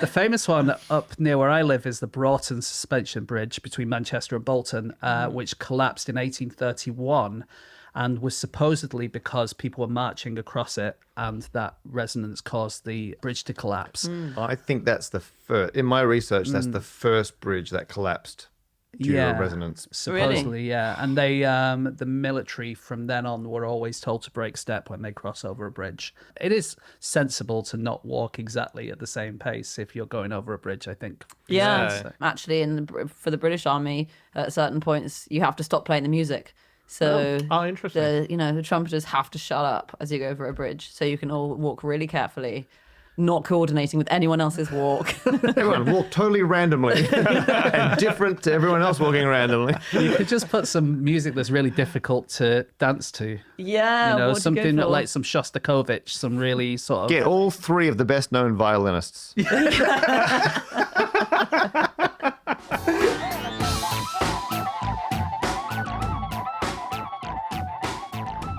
The famous one up near where I live is the Broughton Suspension Bridge between Manchester and Bolton, which collapsed in 1831 and was supposedly because people were marching across it and that resonance caused the bridge to collapse. I think that's the first. In my research, that's the first bridge that collapsed due to resonance. Supposedly, yeah. And they, the military from then on were always told to break step when they cross over a bridge. It is sensible to not walk exactly at the same pace if you're going over a bridge, I think. Yeah, actually, for the British Army, at certain points, you have to stop playing the music. So interesting. the trumpeters have to shut up as you go over a bridge, so you can all walk really carefully, not coordinating with anyone else's walk. Everyone walked totally randomly and different to everyone else walking randomly. You could just put some music that's really difficult to dance to. Yeah, You know, what'd you something go for? like some Shostakovich, some really sort of... Get all three of the best known violinists.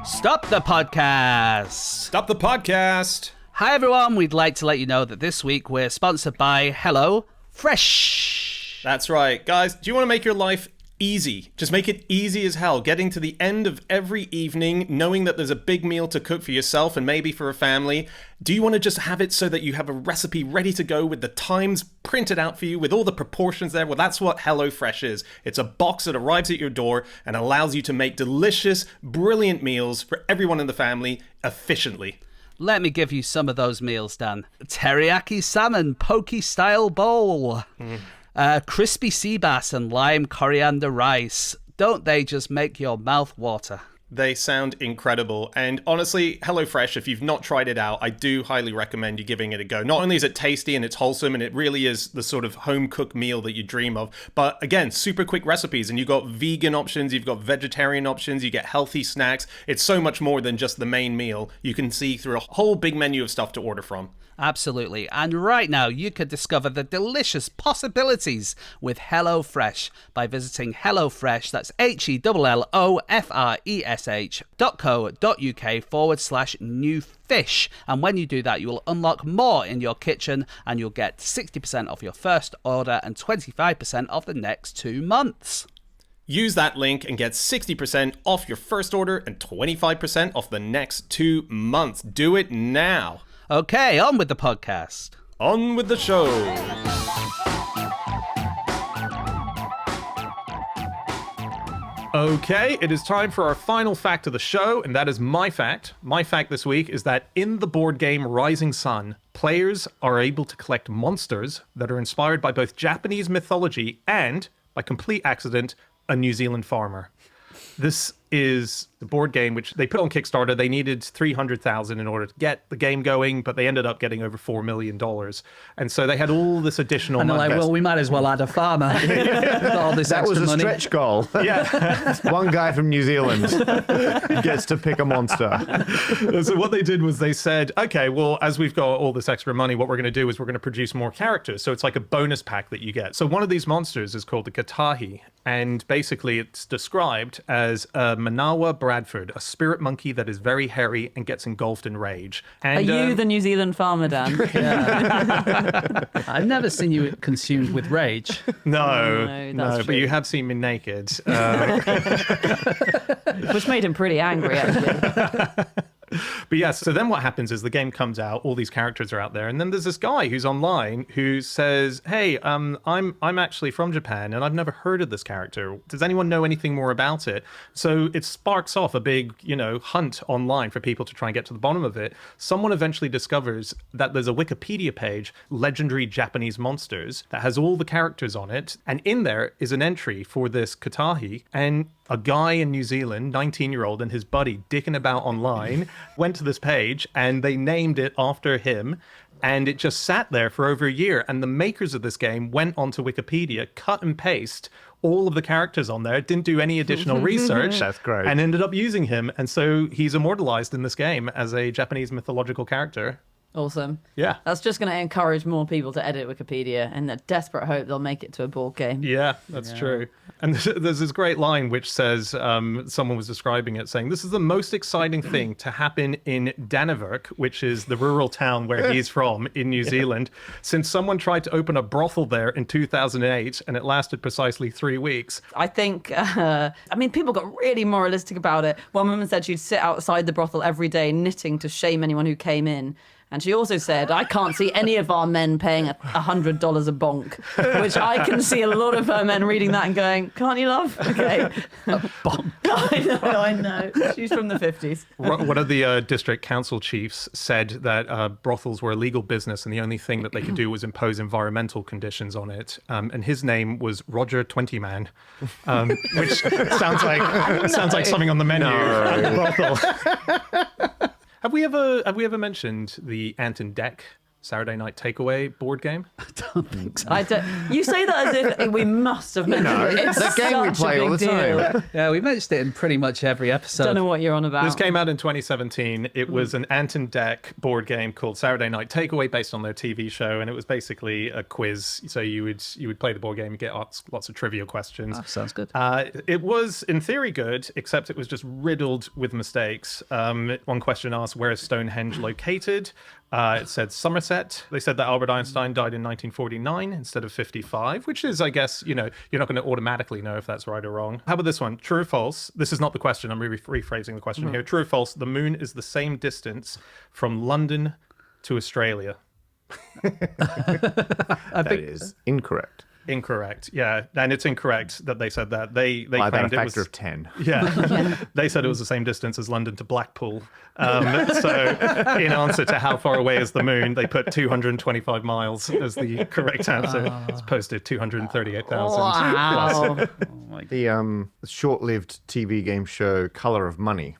Stop the podcast! Stop the podcast. Hi everyone, we'd like to let you know that this week we're sponsored by Hello Fresh. That's right. Guys, do you want to make your life easy? Just make it easy as hell. Getting to the end of every evening, knowing that there's a big meal to cook for yourself and maybe for a family. Do you want to just have it so that you have a recipe ready to go with the times printed out for you with all the proportions there? Well, that's what HelloFresh is. It's a box that arrives at your door and allows you to make delicious, brilliant meals for everyone in the family efficiently. Let me give you some of those meals, Dan. Teriyaki salmon poke style bowl. Crispy sea bass and lime coriander rice. Don't they just make your mouth water? They sound incredible. And honestly, HelloFresh, if you've not tried it out, I do highly recommend you giving it a go. Not only is it tasty and it's wholesome and it really is the sort of home-cooked meal that you dream of, but again, super quick recipes. And you've got vegan options, you've got vegetarian options, you get healthy snacks. It's so much more than just the main meal. You can see through a whole big menu of stuff to order from. Absolutely. And right now, you could discover the delicious possibilities with HelloFresh by visiting HelloFresh, that's HelloFresh.com thash.co.uk/new fish. And when you do that, you will unlock more in your kitchen and you'll get 60% off your first order and 25% off the next 2 months. Use that link and get 60% off your first order and 25% off the next 2 months. Do it now. Okay, on with the podcast. On with the show. Okay, it is time for our final fact of the show, and that is my fact. My fact this week is that in the board game Rising Sun, players are able to collect monsters that are inspired by both Japanese mythology and, by complete accident, a New Zealand farmer. This is the board game which they put on Kickstarter. They needed 300,000 in order to get the game going, but they ended up getting over $4 million. And so they had all this additional And they're money. like, well, we might as well add a farmer. All this That was extra a money. stretch goal. Yeah. One guy from New Zealand gets to pick a monster. So what they did was they said, okay, well, as we've got all this extra money, what we're going to do is we're going to produce more characters. So it's like a bonus pack that you get. So one of these monsters is called the Katahi. And basically it's described as a Manawa Bradford, a spirit monkey that is very hairy and gets engulfed in rage. And, Are you the New Zealand farmer, Dan? I've never seen you consumed with rage. No, that's but true. you have seen me naked. Which made him pretty angry, actually. But yes, so then what happens is the game comes out, all these characters are out there, and then there's this guy who's online who says, hey, I'm actually from Japan and I've never heard of this character. Does anyone know anything more about it? So it sparks off a big, hunt online for people to try and get to the bottom of it. Someone eventually discovers that there's a Wikipedia page, Legendary Japanese Monsters, that has all the characters on it, and in there is an entry for this Katahi, and a guy in New Zealand, 19-year-old, and his buddy dicking about online went to this page and they named it after him, and it just sat there for over a year. And the makers of this game went onto Wikipedia, cut and paste all of the characters on there, didn't do any additional research. That's great. And ended up using him. And so he's immortalized in this game as a Japanese mythological character. Awesome. Yeah. That's just going to encourage more people to edit Wikipedia in the desperate hope they'll make it to a board game. Yeah, that's true. And there's this great line which says, someone was describing it saying, this is the most exciting thing to happen in Dannevirke, which is the rural town where he's from in New Zealand, since someone tried to open a brothel there in 2008 and it lasted precisely 3 weeks. I think, people got really moralistic about it. One woman said she'd sit outside the brothel every day knitting to shame anyone who came in. And she also said, I can't see any of our men paying $100 a bonk, which I can see a lot of her men reading that and going, can't you, love? Okay. Bonk. I know. She's from the 50s. One of the district council chiefs said that brothels were a legal business and the only thing that they could do was impose environmental conditions on it. And his name was Roger Twentyman, which sounds like something on the menu at a brothel. Have we ever mentioned the Ant and Dec Saturday Night Takeaway board game? I don't think so. You say that as if we must have mentioned it. It's that game we such play a all big the time. deal. Yeah, we mentioned it in pretty much every episode. Don't know what you're on about. This came out in 2017. It was an Ant and Dec board game called Saturday Night Takeaway, based on their TV show, and it was basically a quiz. So you would play the board game, you get lots of trivia questions. Oh, sounds good. It was in theory good, except it was just riddled with mistakes. One question asked, where is Stonehenge located? It said Somerset. They said that Albert Einstein died in 1949 instead of 55, which is, I guess, you're not going to automatically know if that's right or wrong. How about this one? True or false? This is not the question. I'm rephrasing the question here. True or false? The moon is the same distance from London to Australia. That is incorrect. Incorrect. Yeah, and it's incorrect that they said that. They By about a claimed it factor was of 10. Yeah. They said it was the same distance as London to Blackpool. So in answer to how far away is the moon, they put 225 miles as the correct answer, as opposed to 238,000. Wow. The short-lived TV game show Colour of Money.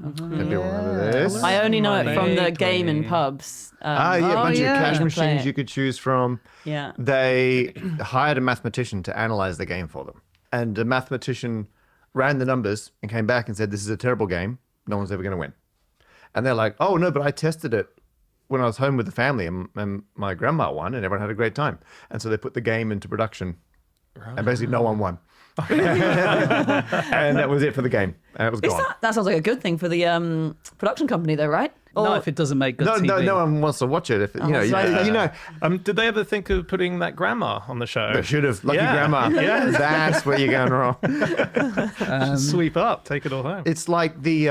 Maybe you'll remember this. I only know it from the game in pubs. A bunch of cash You can play machines it. you could choose from. Yeah. They hired a mathematician to analyze the game for them. And the mathematician ran the numbers and came back and said, this is a terrible game. No one's ever going to win. And they're like, oh, no, but I tested it when I was home with the family and my grandma won and everyone had a great time. And so they put the game into production. And basically no one won. And that was it for the game. And it was gone. That sounds like a good thing for the production company, though, right? Not if it doesn't make good TV. No one wants to watch it. If Did they ever think of putting that grandma on the show? they should have. Lucky grandma. Yeah. That's where you're going wrong. Sweep up, take it all home. It's like the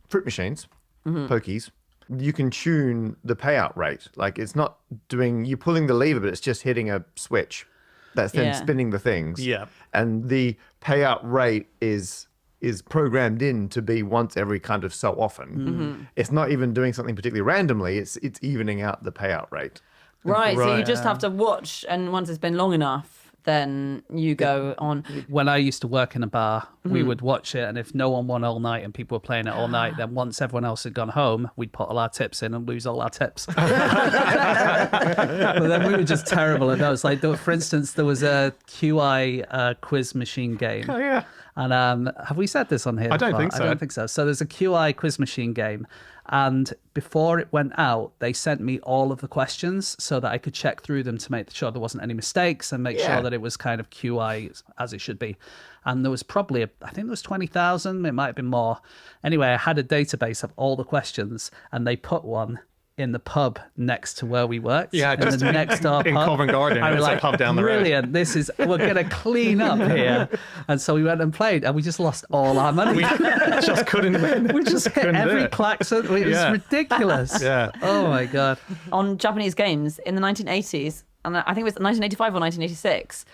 fruit machines, pokies. You can tune the payout rate. Like it's not you're pulling the lever, but it's just hitting a switch that's then spinning the things. Yeah. And the payout rate is programmed in to be once every kind of so often. It's not even doing something particularly randomly. It's evening out the payout rate. Right. So you Right. just have to watch, and once it's been long enough, then you go on. When I used to work in a bar, we would watch it, and if no one won all night and people were playing it all night, then once everyone else had gone home, we'd put all our tips in and lose all our tips. But then we were just terrible at those. Like, for instance, there was a QI quiz machine game. Oh, yeah. And have we said this on here? I don't before? think so. I don't think so. So there's a QI quiz machine game. And before it went out, they sent me all of the questions so that I could check through them to make sure there wasn't any mistakes and make sure that it was kind of QI as it should be. And there was probably, I think there was 20,000. It might have been more. Anyway, I had a database of all the questions, and they put one in the pub next to where we worked. Yeah, in just the next door in pub. Covent Garden. I was It's a like, pub down the road. brilliant. We're going to clean up here. And so we went and played, and we just lost all our money. We just couldn't win. We just hit Couldn't do every it. klaxon. It was Yeah. ridiculous. Yeah. Oh my God. On Japanese games in the 1980s, and I think it was 1985 or 1986,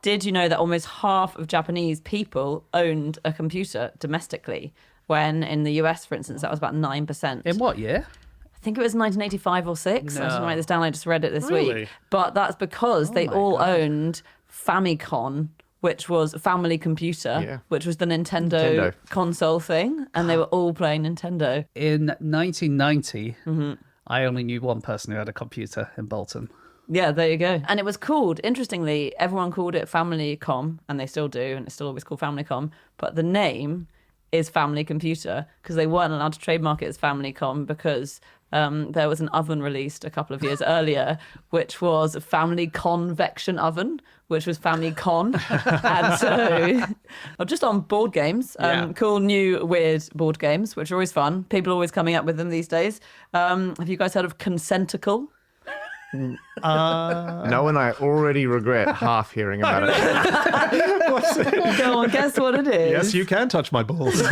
did you know that almost half of Japanese people owned a computer domestically? When in the US, for instance, that was about 9%. In what year? I think it was 1985 or 6. I didn't write this down. I just read it this Really? week. But that's because they all owned Famicom, which was a family computer, which was the Nintendo console thing. And they were all playing Nintendo. In 1990, I only knew one person who had a computer in Bolton. Yeah, there you go. And it was called, interestingly, everyone called it Family-Com, and they still do, and it's still always called Family-Com. But the name is Family Computer because they weren't allowed to trademark it as Family-Com because there was an oven released a couple of years earlier, which was a Family Convection Oven, which was Family Con. And so, just on board games, cool new weird board games, which are always fun. People are always coming up with them these days. Have you guys heard of Consenticle? No, and I already regret half hearing about it. Go on, guess what it is. Yes, you can touch my balls.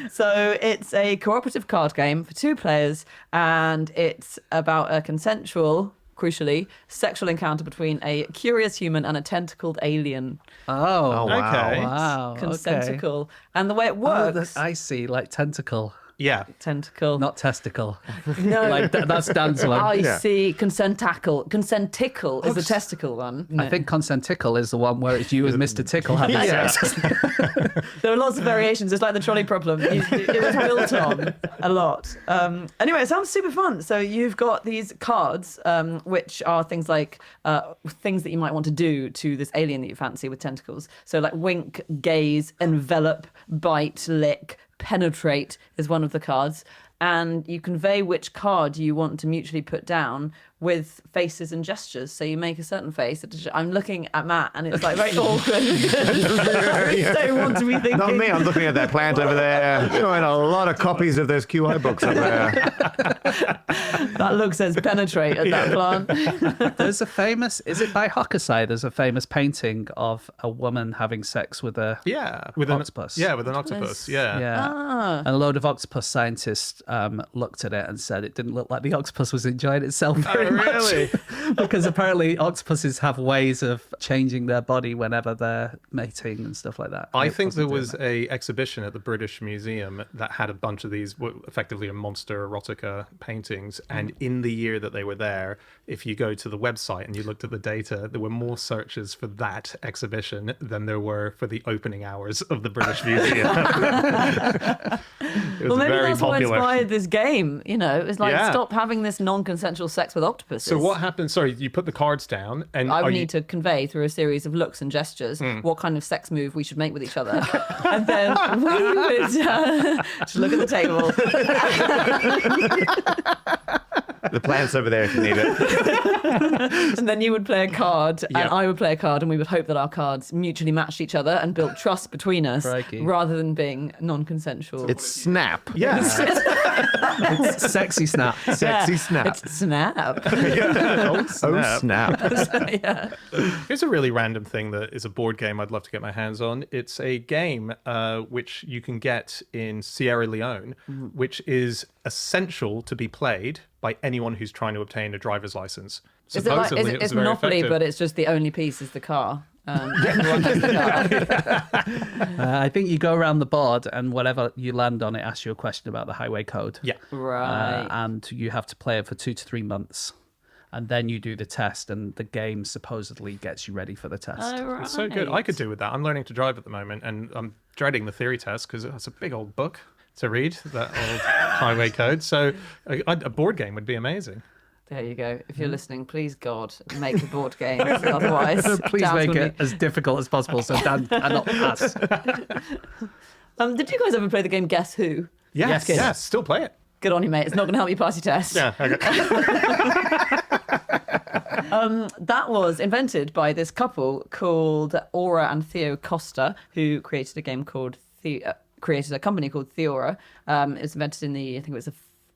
So it's a cooperative card game for 2 players, and it's about a consensual, crucially, sexual encounter between a curious human and a tentacled alien. Oh, wow. Okay. wow. Consenticle. And the way it Oh, works... I see, like tentacle, Yeah. Tentacle. not testicle. No. Like that's Dan's one. I Yeah. see. Consenticle. Consenticle is the testicle one. I think consenticle is the one where it's you and Mr. Tickle having sex. There are lots of variations. It's like the trolley problem. It was built on a lot. Anyway, it sounds super fun. So you've got these cards, which are things like things that you might want to do to this alien that you fancy with tentacles. So like wink, gaze, envelop, bite, lick, penetrate is one of the cards. And you convey which card you want to mutually put down with faces and gestures. So you make a certain face. I'm looking at Matt, and it's like very awkward. I don't want to be thinking. Not me, I'm looking at that plant over there. You know, and a lot of copies of those QI books up there. That look says penetrate at that plant. There's a famous, is it by Hokusai? There's a famous painting of a woman having sex with a With an octopus. with an octopus. Yeah. Yeah. And a load of octopus scientists looked at it and said it didn't look like the octopus was enjoying itself very really? much. Because apparently octopuses have ways of changing their body whenever they're mating and stuff like that. I It think there wasn't doing was a exhibition at the British Museum that had a bunch of these, effectively a monster erotica paintings. And in the year that they were there, if you go to the website and you looked at the data, there were more searches for that exhibition than there were for the opening hours of the British Museum. It was Well, maybe very that's what popular. inspired this game. You know, it's like Yeah. stop having this non-consensual sex with octopuses. So what happens? Sorry, you put the cards down, and I are would you- need to convey through a series of looks and gestures what kind of sex move we should make with each other. And then we would just look at the table. The plant's over there if you need it. And then you would play a card and I would play a card, and we would hope that our cards mutually matched each other and built trust between us rather than being non-consensual. It's Snap. Yeah. It's sexy Snap. Sexy Snap. It's Snap. Oh, snap. Oh, Snap. Yeah. Here's a really random thing that is a board game I'd love to get my hands on. It's a game which you can get in Sierra Leone, which is essential to be played by anyone who's trying to obtain a driver's license. Is it like, it's very Monopoly, effective. but it's just the only piece is the car. Everyone has the car. I think you go around the board, and whatever you land on, it asks you a question about the highway code. Yeah. Right. And you have to play it for 2 to 3 months. And then you do the test, and the game supposedly gets you ready for the test. Oh, right. It's so good. I could do with that. I'm learning to drive at the moment, and I'm dreading the theory test because it's a big old book to read, that old highway code. So a board game would be amazing. There you go. If you're listening, please God, make the board games. Otherwise, Please Dan's make will it as difficult as possible so Dan cannot pass. Did you guys ever play the game Guess Who? Yes, good. yes, still play it. Good on you, mate. It's not going to help you pass your test. Yeah, okay. That was invented by this couple called Aura and Theo Costa, who created a game called created a company called Theora. It was invented in I think it was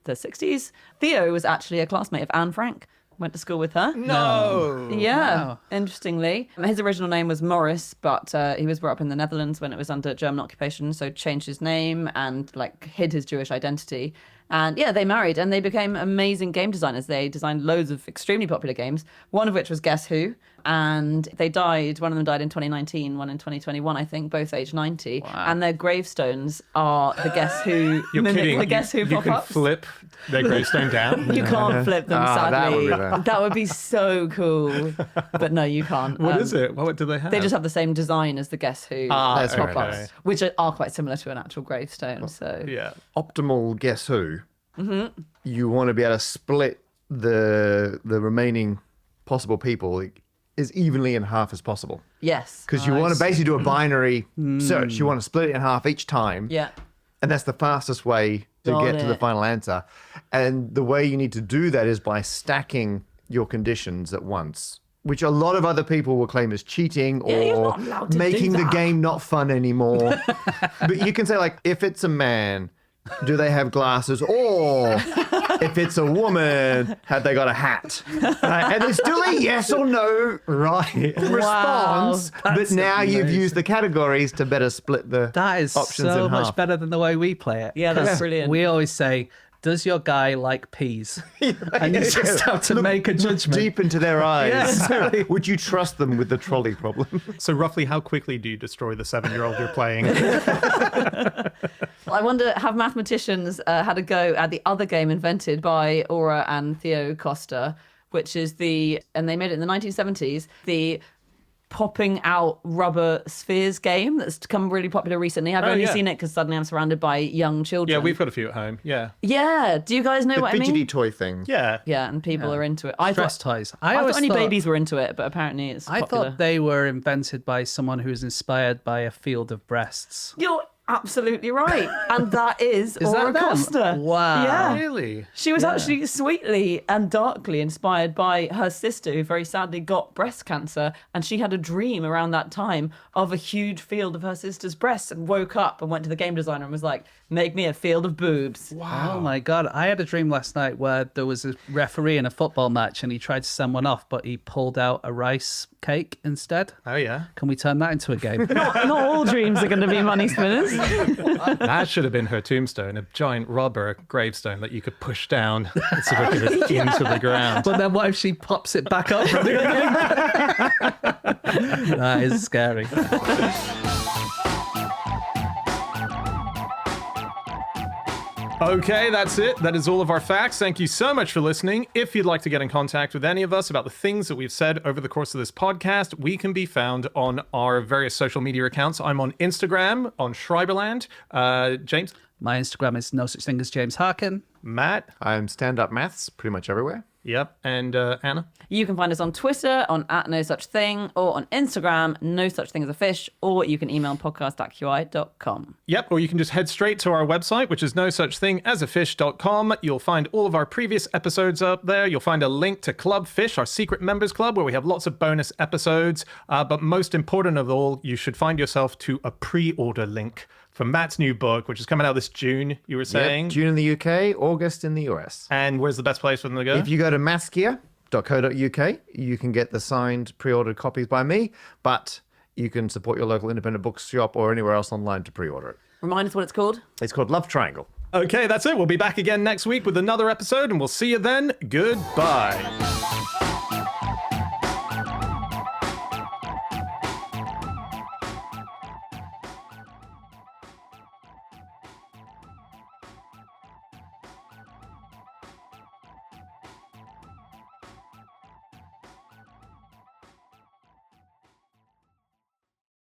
the 60s. Theo was actually a classmate of Anne Frank. Went to school with her. No. Yeah, Wow. Interestingly. His original name was Morris, but he was brought up in the Netherlands when it was under German occupation, so changed his name and hid his Jewish identity. And yeah, they married and they became amazing game designers. They designed loads of extremely popular games, one of which was Guess Who. And they died, one of them died in 2019, one in 2021, I think, both aged 90. Wow. And their gravestones are the Guess Who, You're kidding. the Guess Who You can pop-ups. flip their gravestone down. You can't flip them, that would sadly. be bad. That would be so cool. But no, you can't. What is it? What do they have? They just have the same design as the Guess Who That's pop-ups, okay. which are quite similar to an actual gravestone. So Yeah. Optimal Guess Who. You want to be able to split the remaining possible people as evenly in half as possible. yes, Because you want to basically do a binary search. You want to split it in half each time. yeah, And that's the fastest way to Got get to the it. final answer. And the way you need to do that is by stacking your conditions at once, which a lot of other people will claim as cheating Yeah, you're or not allowed to do making the that. game not fun anymore. But you can say, like, if it's a man, do they have glasses? Or if it's a woman, have they got a hat? And it's still a yes or no response. But That's now you've amazing. used the categories to better split the That is options so in much half. better than the way we play it. Yeah, that's 'Cause brilliant. We always say, does your guy like peas? And you just have to make a judgment. Deep into their eyes. Yeah, exactly. Would you trust them with the trolley problem? So roughly how quickly do you destroy the 7-year-old you're playing? I wonder, have mathematicians had a go at the other game invented by Aura and Theo Costa, which is and they made it in the 1970s, the popping out rubber spheres game that's become really popular recently. I've only yeah. seen it because suddenly I'm surrounded by young children. Yeah, we've got a few at home. Yeah. Yeah, do you guys know The what I fidgety mean? toy thing. Yeah. Yeah, and people are into it. I Stress thought, toys. I always thought only thought- babies were into it, but apparently it's I popular. thought they were invented by someone who was inspired by a field of breasts. You're absolutely right. And that is Aura that them? Costa. Wow. Yeah. Really? She was actually sweetly and darkly inspired by her sister, who very sadly got breast cancer. And she had a dream around that time of a huge field of her sister's breasts and woke up and went to the game designer and was like, make me a field of boobs. Oh my God. I had a dream last night where there was a referee in a football match and he tried to send one off, but he pulled out a rice cake instead. Oh, yeah. Can we turn that into a game? Not all dreams are going to be money spinners. That should have been her tombstone, a giant rubber gravestone that you could push down and sort of give it into the ground. But then what if she pops it back up from the game? That is scary. Okay, that's it. That is all of our facts. Thank you so much for listening. If you'd like to get in contact with any of us about the things that we've said over the course of this podcast, we can be found on our various social media accounts. I'm on Instagram, on Schreiberland. James? My Instagram is no such thing as James Harkin. Matt? I'm stand-up maths pretty much everywhere. Yep. And Anna? You can find us on Twitter on @NoSuchThing or on Instagram, No Such Thing as a Fish, or you can email podcast@qi.com. Yep, or you can just head straight to our website, which is nosuchthingasafish.com. You'll find all of our previous episodes up there. You'll find a link to Club Fish, our secret members club, where we have lots of bonus episodes. But most important of all, you should find yourself to a pre-order link for Matt's new book, which is coming out this June, you were saying? Yep, June in the UK, August in the US. And where's the best place for them to go? If you go to massgear.co.uk, you can get the signed pre-ordered copies by me, but you can support your local independent bookshop or anywhere else online to pre-order it. Remind us what it's called. It's called Love Triangle. Okay, that's it. We'll be back again next week with another episode, and we'll see you then. Goodbye.